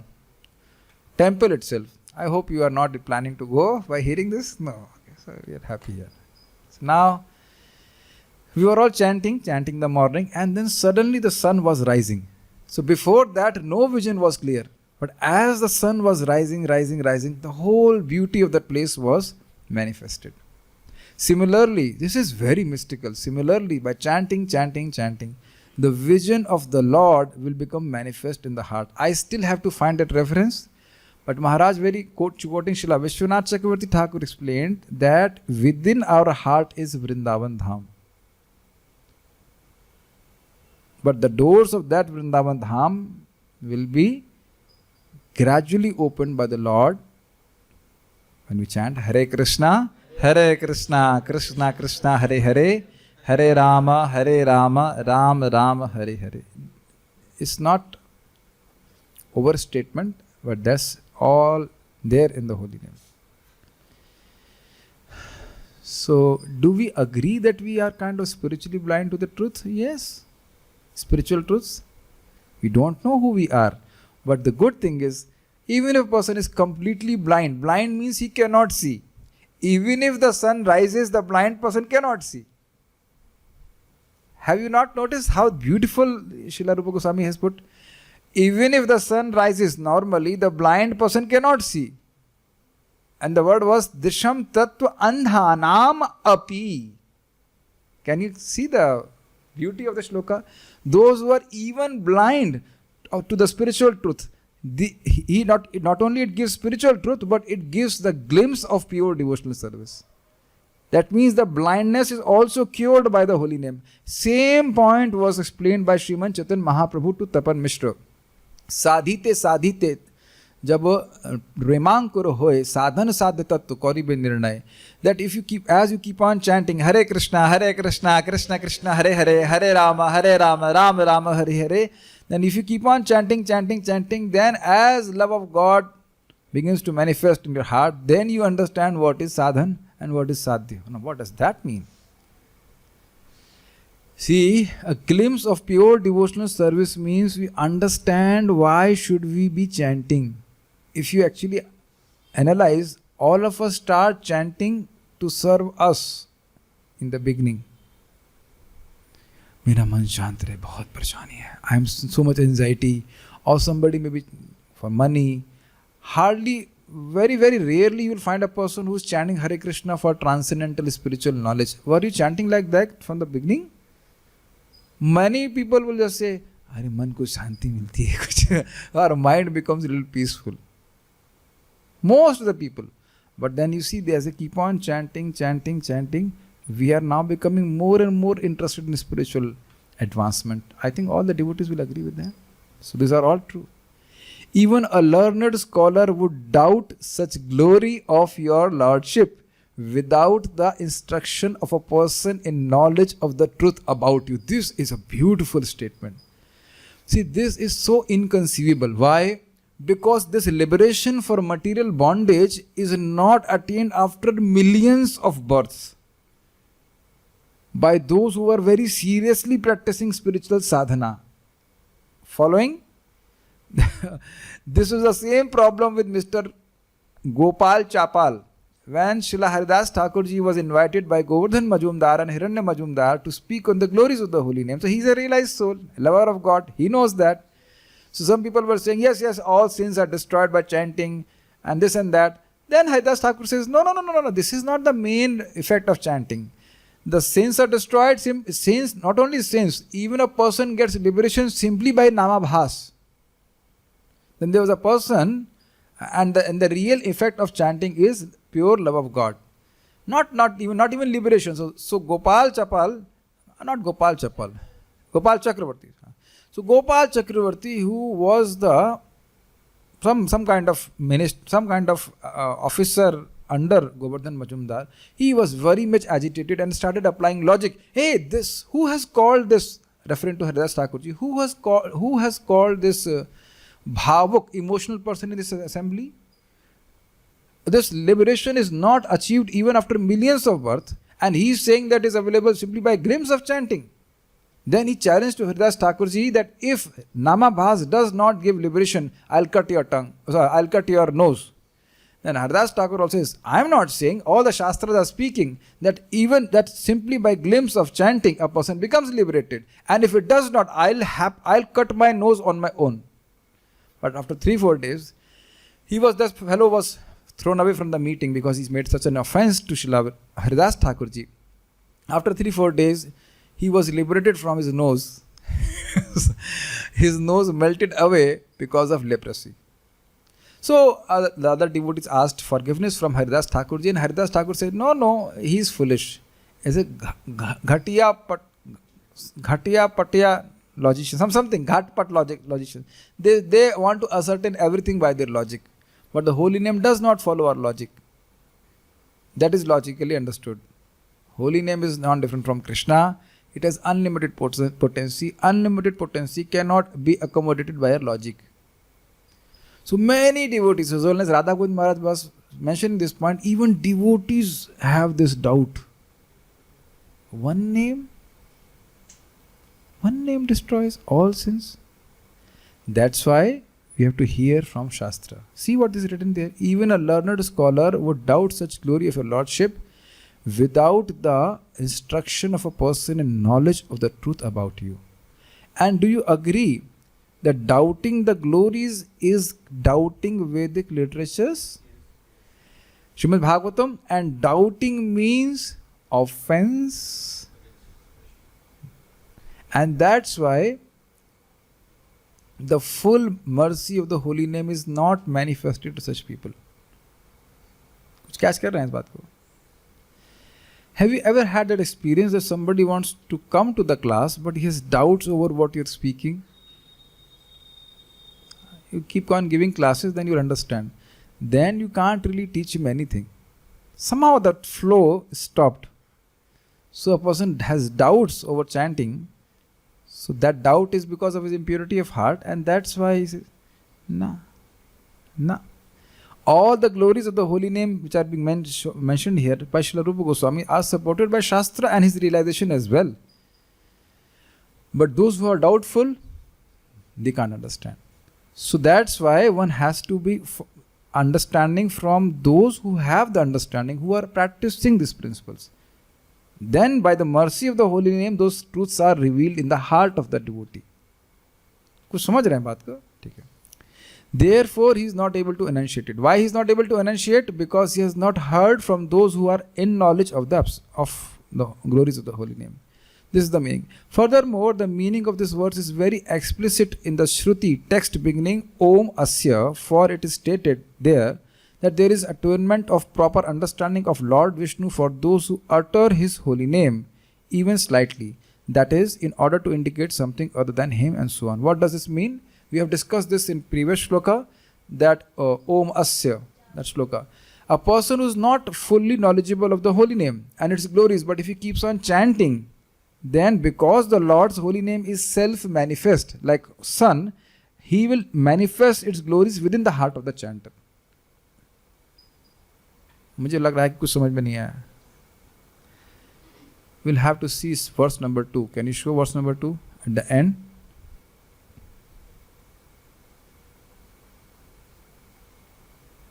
temple itself. I hope you are not planning to go by hearing this. No. Okay, so we are happy here. So now, we were all chanting the morning, and then suddenly the sun was rising. So before that, no vision was clear. But as the sun was rising, the whole beauty of that place was manifested. Similarly, this is very mystical. Similarly, by chanting, the vision of the Lord will become manifest in the heart. I still have to find that reference. But Maharaj, very quoting Srila Vishwanath Chakravarty Thakur, explained that within our heart is Vrindavan Dham. But the doors of that Vrindavan Dham will be gradually opened by the Lord when we chant Hare Krishna, Krishna Krishna, Hare Hare, Hare Rama, Rama Rama, Hare Hare. It's not overstatement, but that's all there in the holy name. So, do we agree that we are kind of spiritually blind to the truth? Yes. Spiritual truths. We don't know who we are. But the good thing is, even if a person is completely blind means he cannot see. Even if the sun rises, the blind person cannot see. Have you not noticed how beautiful Srila Rupa Goswami has put? Even if the sun rises normally, the blind person cannot see. And the word was Disham Tattva Andhanam Api. Can you see the beauty of the shloka? Those who are even blind to the spiritual truth, not only it gives spiritual truth, but it gives the glimpse of pure devotional service. That means the blindness is also cured by the holy name. Same point was explained by Sriman Chaitanya Mahaprabhu to Tapan Mishra. Sadhite जब रेमांकुर होए साधन साध्य तत्व कौरिबे निर्णय, that if you keep on chanting Hare Krishna Krishna Krishna Hare Hare, Hare Rama Rama Rama Hare Hare, then if you keep on chanting, then as love of God begins to manifest in your heart, then you understand what is sadhan and what is sadhya. Now what does that mean? See, a glimpse of pure devotional service means we understand why should we be chanting. If you actually analyze, all of us start chanting to serve us in the beginning. मेरा मन शांत रहे, बहुत परेशानी है. I am so much anxiety. Or somebody maybe for money. Hardly, very rarely you will find a person who is chanting Hare Krishna for transcendental spiritual knowledge. Were you chanting like that from the beginning? Many people will just say, अरे मन को शांति मिलती है कुछ. Our mind becomes a little peaceful. Most of the people. But then you see, as they keep on chanting, we are now becoming more and more interested in spiritual advancement. I think all the devotees will agree with that. So these are all true. Even a learned scholar would doubt such glory of your lordship, without the instruction of a person in knowledge of the truth about you. This is a beautiful statement. See, this is so inconceivable. Why? Because this liberation for material bondage is not attained after millions of births by those who are very seriously practicing spiritual sadhana. Following? This is the same problem with Mr. Gopal Chapal. When Srila Haridas Thakurji was invited by Govardhan Majumdar and Hiranya Majumdar to speak on the glories of the holy name. So he is a realized soul, a lover of God. He knows that. So some people were saying, yes, all sins are destroyed by chanting and this and that. Then Haridas Thakur says, no. This is not the main effect of chanting. The sins are destroyed. Sins, not only sins, even a person gets liberation simply by Namabhas. Then there was a person, and the real effect of chanting is pure love of God. Not even liberation. So Gopal Chakravarty. So Gopal Chakravarty, who was some kind of minister, some kind of officer under Govardhan Majumdar, he was very much agitated and started applying logic. Hey, who has called this, referring to Haridas Thakurji, who has called this bhavuk, emotional person in this assembly? This liberation is not achieved even after millions of births, and he is saying that is available simply by glimpse of chanting. Then he challenged to Haridas Thakurji that if Namabhas does not give liberation, I'll cut your tongue, I'll cut your nose. Then Haridas Thakur also says, I am not saying, all the Shastras are speaking that even that simply by glimpse of chanting a person becomes liberated, and if it does not, I'll cut my nose on my own. But after 3-4 days, this fellow was thrown away from the meeting because he's made such an offense to Srila Haridas Thakurji. After 3-4 days, he was liberated from his nose. His nose melted away because of leprosy. So the other devotees asked forgiveness from Haridas Thakurji, and Haridas Thakur said, no, he is foolish. Is it Ghatiya Patiya logician, something, Ghat-pat logician. They want to ascertain everything by their logic. But the holy name does not follow our logic. That is logically understood. Holy name is not different from Krishna. It has unlimited potency. Unlimited potency cannot be accommodated by our logic. So many devotees, as well as Radha Govind Maharaj was mentioning this point, even devotees have this doubt. One name destroys all sins. That's why we have to hear from Shastra. See what is written there. Even a learned scholar would doubt such glory of your Lordship without the instruction of a person in knowledge of the truth about you. And do you agree that doubting the glories is doubting Vedic literatures? Srimad Bhagavatam, and doubting means offense. And that's why the full mercy of the holy name is not manifested to such people. कुछ catch कर रहे हैं इस बात को? Have you ever had that experience that somebody wants to come to the class but he has doubts over what you're speaking? You keep on giving classes, then you'll understand. Then you can't really teach him anything. Somehow that flow stopped. So a person has doubts over chanting. So that doubt is because of his impurity of heart, and that's why he says, nah. All the glories of the holy name which are being mentioned here by Srila Rupa Goswami are supported by Shastra and his realization as well. But those who are doubtful, they can't understand. So that's why one has to be understanding from those who have the understanding, who are practicing these principles. Then by the mercy of the holy name, those truths are revealed in the heart of the devotee. कुछ समझ रहे हैं बात को? ठीक है. Therefore, he is not able to enunciate it. Why he is not able to enunciate? Because he has not heard from those who are in knowledge of the glories of the holy name. This is the meaning. Furthermore, the meaning of this verse is very explicit in the Shruti text beginning Om Asya, for it is stated there that there is atonement of proper understanding of Lord Vishnu for those who utter his holy name, even slightly. That is, in order to indicate something other than him, and so on. What does this mean? We have discussed this in previous shloka, that Om Asya, that shloka. A person who is not fully knowledgeable of the holy name and its glories, but if he keeps on chanting, then because the Lord's holy name is self-manifest, like sun, he will manifest its glories within the heart of the chanter. मुझे लग रहा है कि कुछ समझ में नहीं आया. We'll have to see verse number 2. Can you show verse number 2 at the end?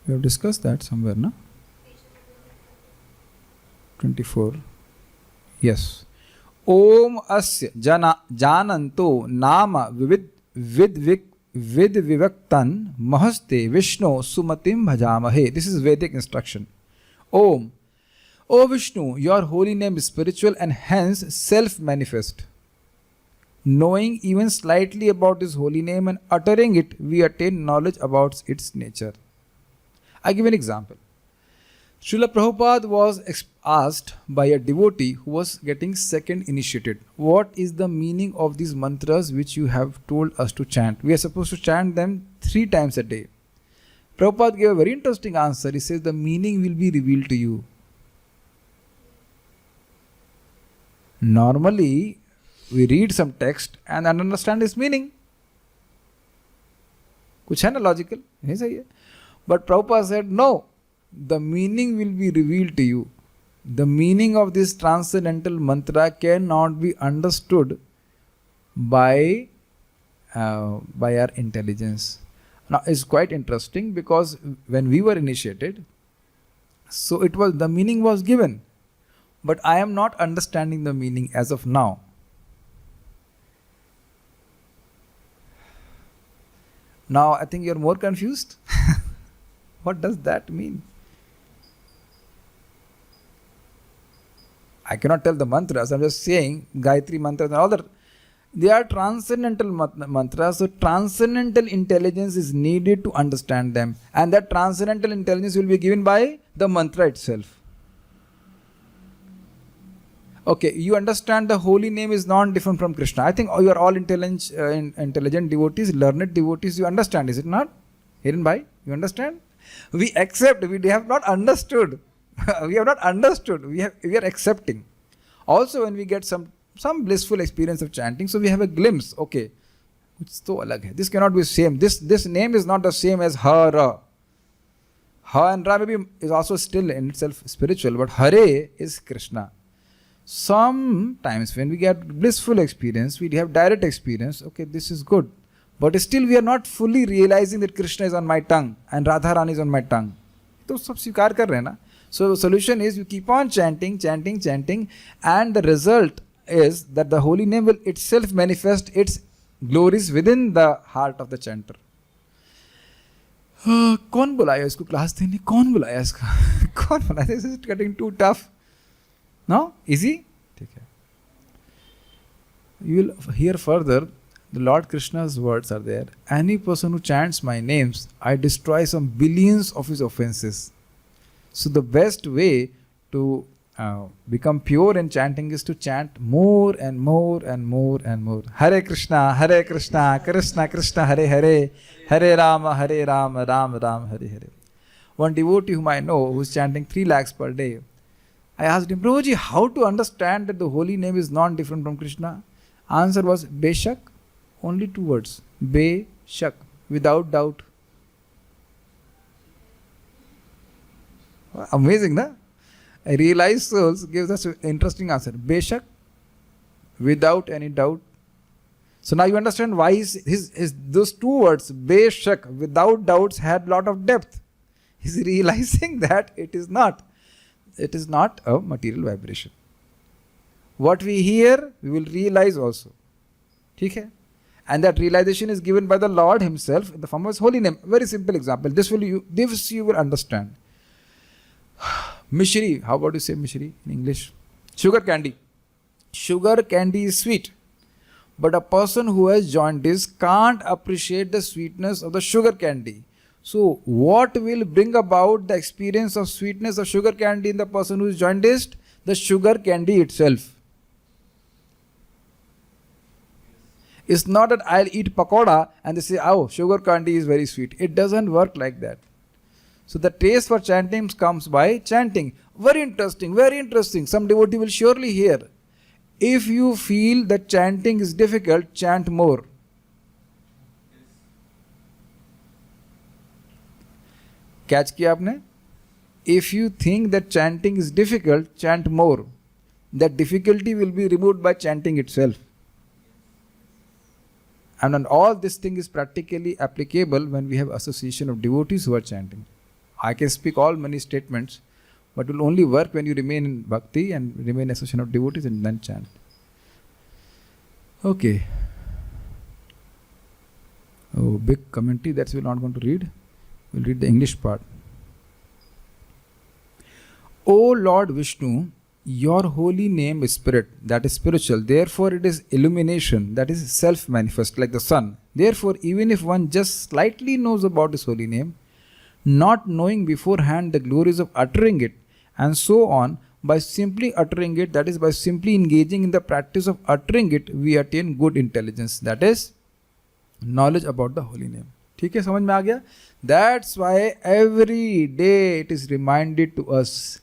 We have discussed that somewhere, no? 24. Yes. Om asya jananto nama vid vivaktan mahaste Vishnu sumatim bhajamahe. This is Vedic instruction. Om. O Vishnu, your holy name is spiritual and hence self-manifest. Knowing even slightly about his holy name and uttering it, we attain knowledge about its nature. I give an example. Srila Prabhupada was asked by a devotee who was getting second initiated, what is the meaning of these mantras which you have told us to chant? We are supposed to chant them 3 times a day. Prabhupada gave a very interesting answer. He says the meaning will be revealed to you. Normally, we read some text and understand its meaning. कुछ है ना logical? नहीं सही है. But Prabhupada said, no, the meaning will be revealed to you. The meaning of this transcendental mantra cannot be understood by our intelligence. Now, it's quite interesting because when we were initiated, so it was the meaning was given, but I am not understanding the meaning as of now. Now, I think you're more confused. What does that mean? I cannot tell the mantras. I'm just saying Gayatri mantras and all that. They are transcendental mantras. So transcendental intelligence is needed to understand them. And that transcendental intelligence will be given by the mantra itself. Okay, you understand the holy name is non-different from Krishna. I think you are all intelligent devotees, learned devotees. You understand, is it not? Hiranbhai, you understand? We accept, we have not understood. We have not understood. We are accepting. Also, when we get some blissful experience of chanting, so we have a glimpse. Okay, this cannot be same. This name is not the same as Hara. Ha and Ra maybe is also still in itself spiritual, but Hare is Krishna. Sometimes when we get blissful experience, we have direct experience. Okay, this is good. But still we are not fully realizing that Krishna is on my tongue and Radharani is on my tongue. तो सब स्वीकार कर रहे हैं ना. So the solution is you keep on chanting, and the result is that the holy name will itself manifest its glories within the heart of the chanter. कौन बुलाया इसको क्लास देने? कौन बुलाया इसका? कौन बुलाया? This is getting too tough. No? Easy? ठीक है. You will hear further. The Lord Krishna's words are there. Any person who chants my names, I destroy some billions of his offenses. So the best way to become pure in chanting is to chant more and more and more and more. Hare Krishna, Krishna Krishna, Hare Hare, Hare Rama, Rama Rama, Hare Hare. One devotee whom I know who is chanting 3 lakhs per day, I asked him, Prabhuji, how to understand that the holy name is non-different from Krishna? Answer was, Beshak. Only 2 words. Be-shak. Without doubt. Amazing, na? I realized souls gives us an interesting answer. Be-shak. Without any doubt. So now you understand why those 2 words, Be-shak, without doubts, had lot of depth. He's realizing that it is not a material vibration. What we hear, we will realize also. ठीक है? And that realization is given by the Lord Himself in the form of His holy name. Very simple example. This you will understand. Mishri. How about you say Mishri in English? Sugar candy. Sugar candy is sweet. But a person who has jaundice can't appreciate the sweetness of the sugar candy. So, what will bring about the experience of sweetness of sugar candy in the person who is jaundiced? The sugar candy itself. It's not that I'll eat pakoda and they say, oh, sugar candy is very sweet. It doesn't work like that. So the taste for chanting comes by chanting. Very interesting, very interesting. Some devotee will surely hear. If you feel that chanting is difficult, chant more. Catch किया आपने? If you think that chanting is difficult, chant more. That difficulty will be removed by chanting itself. And on all this thing is practically applicable when we have association of devotees who are chanting. I can speak all many statements, but it will only work when you remain in bhakti and remain in association of devotees and then chant. Okay. Oh, big commentary, that's we're not going to read. We'll read the English part. O Lord Vishnu, your holy name is spirit, that is spiritual. Therefore, it is illumination, that is self-manifest, like the sun. Therefore, even if one just slightly knows about this holy name, not knowing beforehand the glories of uttering it, and so on, by simply uttering it, that is, by simply engaging in the practice of uttering it, we attain good intelligence, that is, knowledge about the holy name. ठीक है, समझ में आ गया? That's why every day it is reminded to us.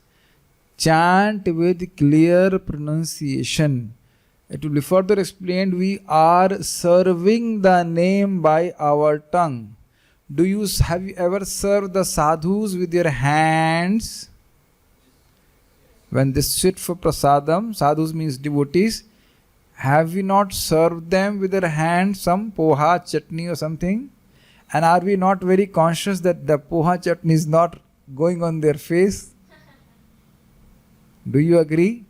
Chant with clear pronunciation. It will be further explained, we are serving the name by our tongue. Have you ever served the sadhus with your hands? When they sit for prasadam, sadhus means devotees, have we not served them with their hands some poha, chutney or something? And are we not very conscious that the poha chutney is not going on their face? Do you agree?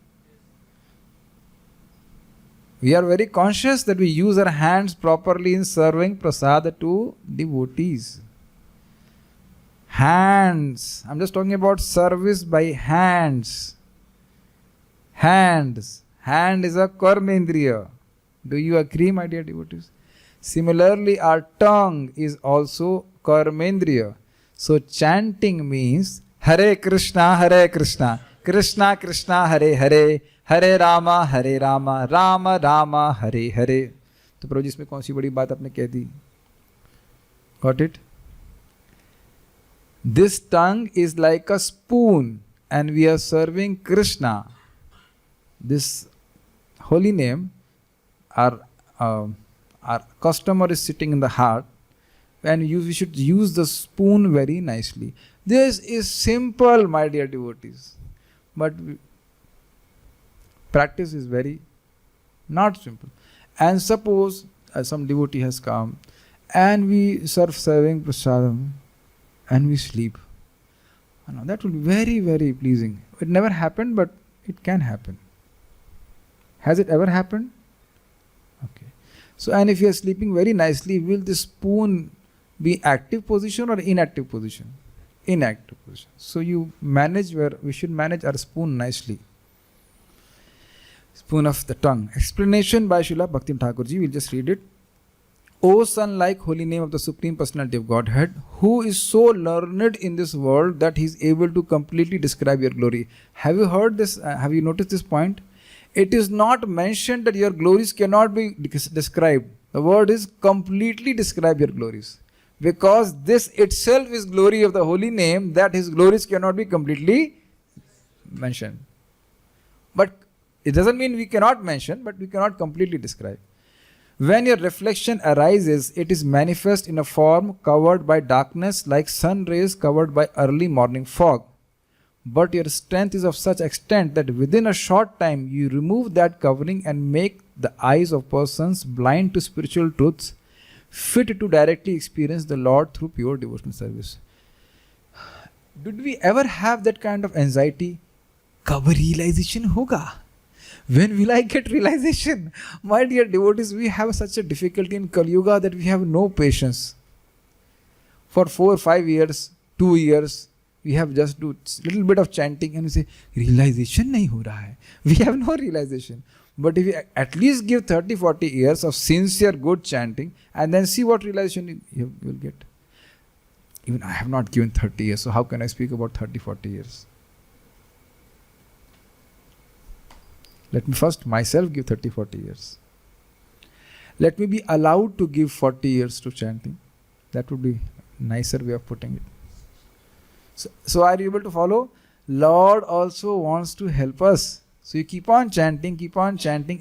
We are very conscious that we use our hands properly in serving prasad to devotees. Hands. I'm just talking about service by hands. Hands. Hand is a karmendriya. Do you agree, my dear devotees? Similarly, our tongue is also karmendriya. So chanting means Hare Krishna, Hare Krishna, Krishna Krishna, Hare Hare, Hare Rama, Hare Rama, Rama Rama, Hare Hare. तो प्रभु जी इसमें कौन सी बड़ी बात आपने कह दी? Got it? This tongue is like a spoon and we are serving Krishna. This holy name, our customer is sitting in the heart, and we should use the spoon very nicely. This is simple, my dear devotees, but practice is very not simple. And suppose some devotee has come and we serving prasadam and we sleep. Now, that will be very, very pleasing. It never happened, but it can happen. Has it ever happened? Okay. So, and if you are sleeping very nicely, will the spoon be active position or inactive position? Inactive position. So you manage we should manage our spoon nicely. Spoon of the tongue. Explanation by Srila Bhakti Thakur ji. We'll just read it. O sun-like holy name of the Supreme Personality of Godhead, who is so learned in this world that he is able to completely describe your glory. Have you heard this? Have you noticed this point? It is not mentioned that your glories cannot be described. The word is completely describe your glories. Because this itself is glory of the holy name, that his glories cannot be completely mentioned. But it doesn't mean we cannot mention, but we cannot completely describe. When your reflection arises, it is manifest in a form covered by darkness, like sun rays covered by early morning fog. But your strength is of such extent that within a short time you remove that covering and make the eyes of persons blind to spiritual truths, fit to directly experience the Lord through pure devotional service. Did we ever have that kind of anxiety? Kab realization hoga? When will I get realization? My dear devotees, we have such a difficulty in Kali Yuga that we have no patience. For 4 or 5 years, 2 years, we have just do little bit of chanting and we say, realization nahi ho raha hai. We have no realization. But if we at least give 30-40 years of sincere good chanting and then see what realization you will get. Even I have not given 30 years, so how can I speak about 30-40 years? Let me first myself give 30-40 years. Let me be allowed to give 40 years to chanting. That would be a nicer way of putting it. So are you able to follow? Lord also wants to help us. So you keep on chanting,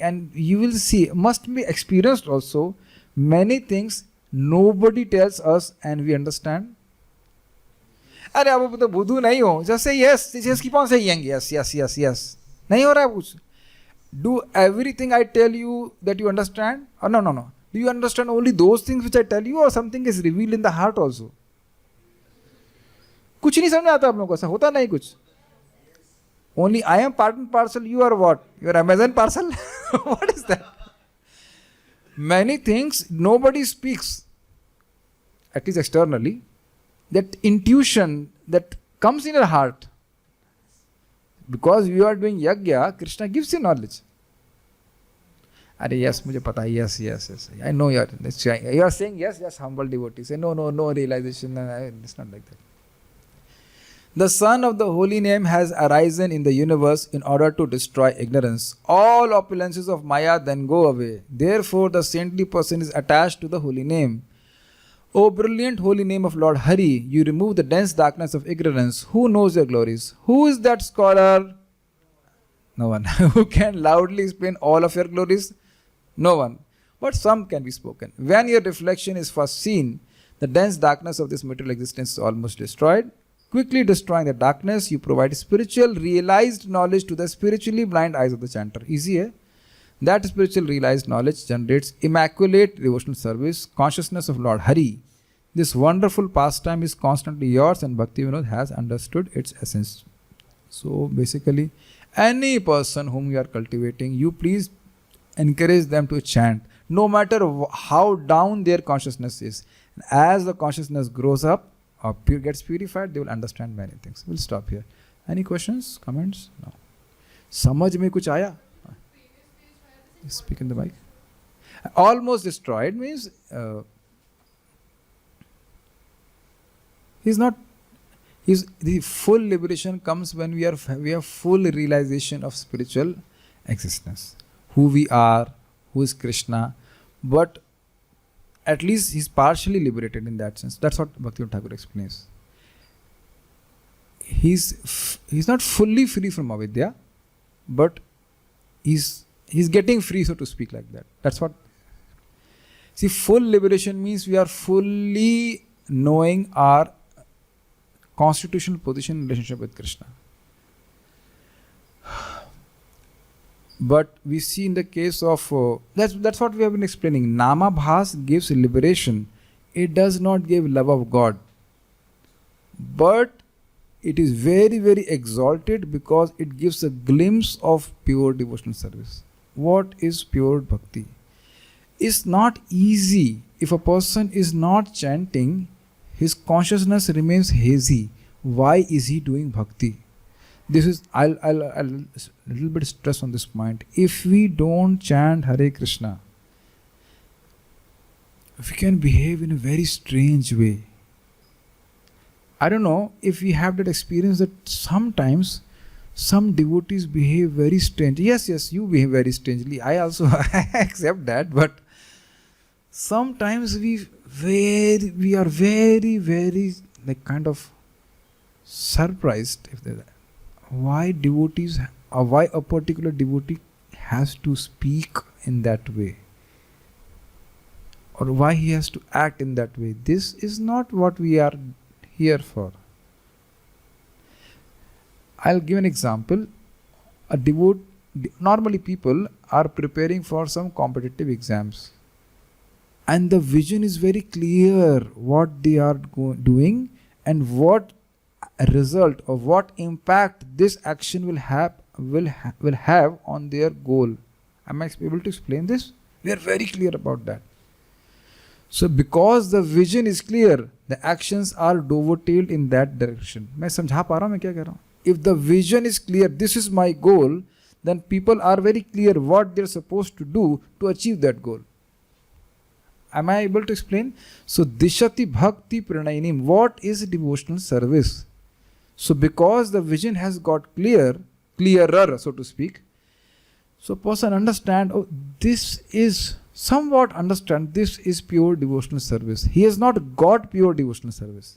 and you will see, must be experienced also, many things nobody tells us and we understand. अरे आप तो बुद्धू नहीं हो, just say yes, just keep on saying yes, yes, yes, yes. नहीं हो रहा है कुछ. Do everything I tell you that you understand? Or no. Do you understand only those things which I tell you, or something is revealed in the heart also? कुछ नहीं समझ आता आप लोगों को, ऐसा होता नहीं कुछ. Only I am part and parcel, you are what? You are Amazon parcel? What is that? Many things nobody speaks, at least externally. That intuition that comes in your heart. Because you are doing yajna, Krishna gives you knowledge. Are yes, mujhe pata hai, yes. I know you are saying yes, humble devotee. Say no realization. It's not like that. The sun of the holy name has arisen in the universe in order to destroy ignorance. All opulences of Maya then go away. Therefore, the saintly person is attached to the holy name. O brilliant holy name of Lord Hari, you remove the dense darkness of ignorance. Who knows your glories? Who is that scholar? No one. Who can loudly explain all of your glories? No one. But some can be spoken. When your reflection is first seen, the dense darkness of this material existence is almost destroyed. Quickly destroying the darkness, you provide spiritual realized knowledge to the spiritually blind eyes of the chanter. Easy, eh? That spiritual realized knowledge generates immaculate devotional service, consciousness of Lord Hari. This wonderful pastime is constantly yours, and Bhakti Vinod has understood its essence. So basically, any person whom you are cultivating, you please encourage them to chant, no matter how down their consciousness is. As the consciousness grows up or gets purified, they will understand many things. We'll stop here. Any questions, comments? No. Samajh mein kuch aaya? Speak in the mic. Almost destroyed means the full liberation comes when we have full realization of spiritual existence, who we are, who is Krishna. But at least he's partially liberated in that sense. That's what Bhakti Thakur explains. He's not fully free from avidya, but he's getting free, so to speak, like that. That's what. See, full liberation means we are fully knowing our constitutional position in relationship with Krishna. But we see in the case of, that's what we have been explaining. Namabhas gives liberation. It does not give love of God. But it is very, very exalted because it gives a glimpse of pure devotional service. What is pure bhakti? It's not easy. If a person is not chanting, his consciousness remains hazy. Why is he doing bhakti? This is, I'll a little bit stress on this point. If we don't chant Hare Krishna, we can behave in a very strange way. I don't know if we have that experience that sometimes some devotees behave very strange. Yes, you behave very strangely. I also accept that. But sometimes we are very, very like kind of surprised if why a particular devotee has to speak in that way, or why he has to act in that way. This is not what we are here for. I'll give an example. Normally people are preparing for some competitive exams, and the vision is very clear what they are doing and what result or what impact this action will have on their goal. Am I able to explain this? We are very clear about that. So because the vision is clear, the actions are dovetailed in that direction. मैं समझा पा रहा हूँ मैं क्या कह रहा हूँ? If the vision is clear, this is my goal, then people are very clear what they're supposed to do to achieve that goal. Am I able to explain? So Dishati Bhakti Pranayinim. What is devotional service? So because the vision has got clearer, so to speak, so person understand, this is pure devotional service. He has not got pure devotional service.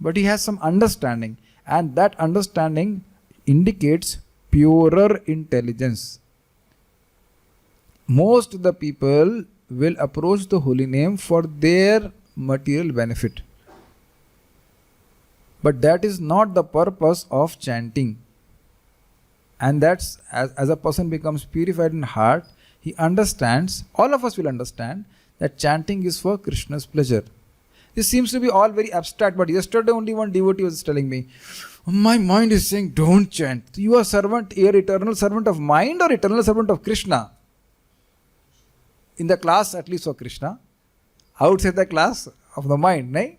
but he has some understanding, and that understanding indicates purer intelligence. Most of the people will approach the holy name for their material benefit. But that is not the purpose of chanting. And that's, as a person becomes purified in heart, he understands, all of us will understand, that chanting is for Krishna's pleasure. This seems to be all very abstract, but yesterday only one devotee was telling me, my mind is saying, don't chant. You are servant, you are eternal servant of mind or eternal servant of Krishna? In the class, at least for Krishna. Outside the class of the mind, nahin?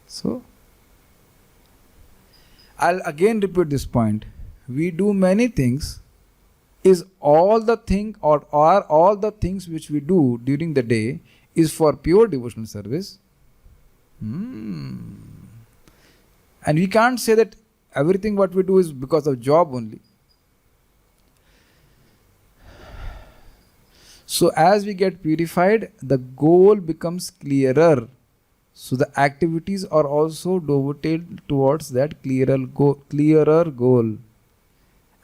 So, I'll again repeat this point. We do many things. Is all the thing or are all the things which we do during the day is for pure devotional service? And we can't say that everything what we do is because of job only. So as we get purified, the goal becomes clearer. So the activities are also devoted towards that clearer goal.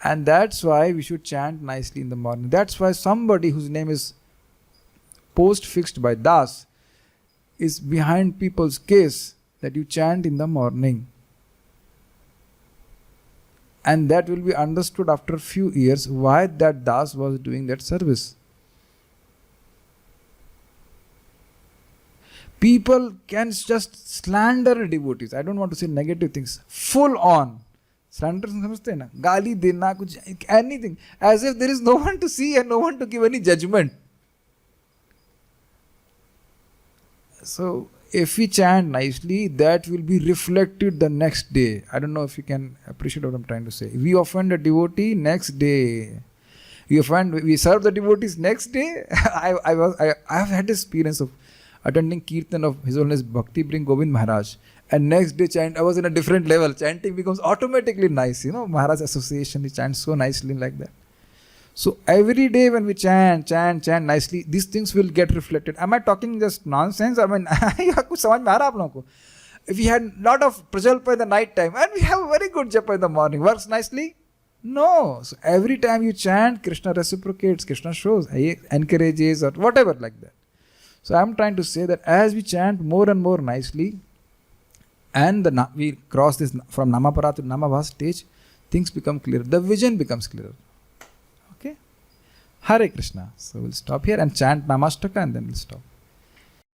And that's why we should chant nicely in the morning. That's why somebody whose name is post-fixed by Das is behind people's case that you chant in the morning. And that will be understood after a few years why that Das was doing that service. People can just slander devotees. I don't want to say negative things. Full on. Slander समझते हैं ना, गाली देना कुछ anything, as if there is no one to see and no one to give any judgment. So if we chant nicely, that will be reflected the next day. I don't know if you can appreciate what I'm trying to say. We offend a devotee, next day we serve the devotees, next day. I have had experience of attending Kirtan of His Holiness Bhakti Bring Govind Maharaj, and next day chant, I was in a different level. Chanting becomes automatically nice. Maharaj association, he chants so nicely like that. So every day when we chant nicely, these things will get reflected. Am I talking just nonsense? I mean, if we had lot of prajalpa in the night time and we have a very good japa in the morning, works nicely? No. So every time you chant, Krishna reciprocates, Krishna shows, encourages or whatever like that. So I am trying to say that as we chant more and more nicely, and we cross this from Namapara to Namabha stage, things become clear. The vision becomes clearer. Okay? Hare Krishna. So we'll stop here and chant Namastakam and then we'll stop.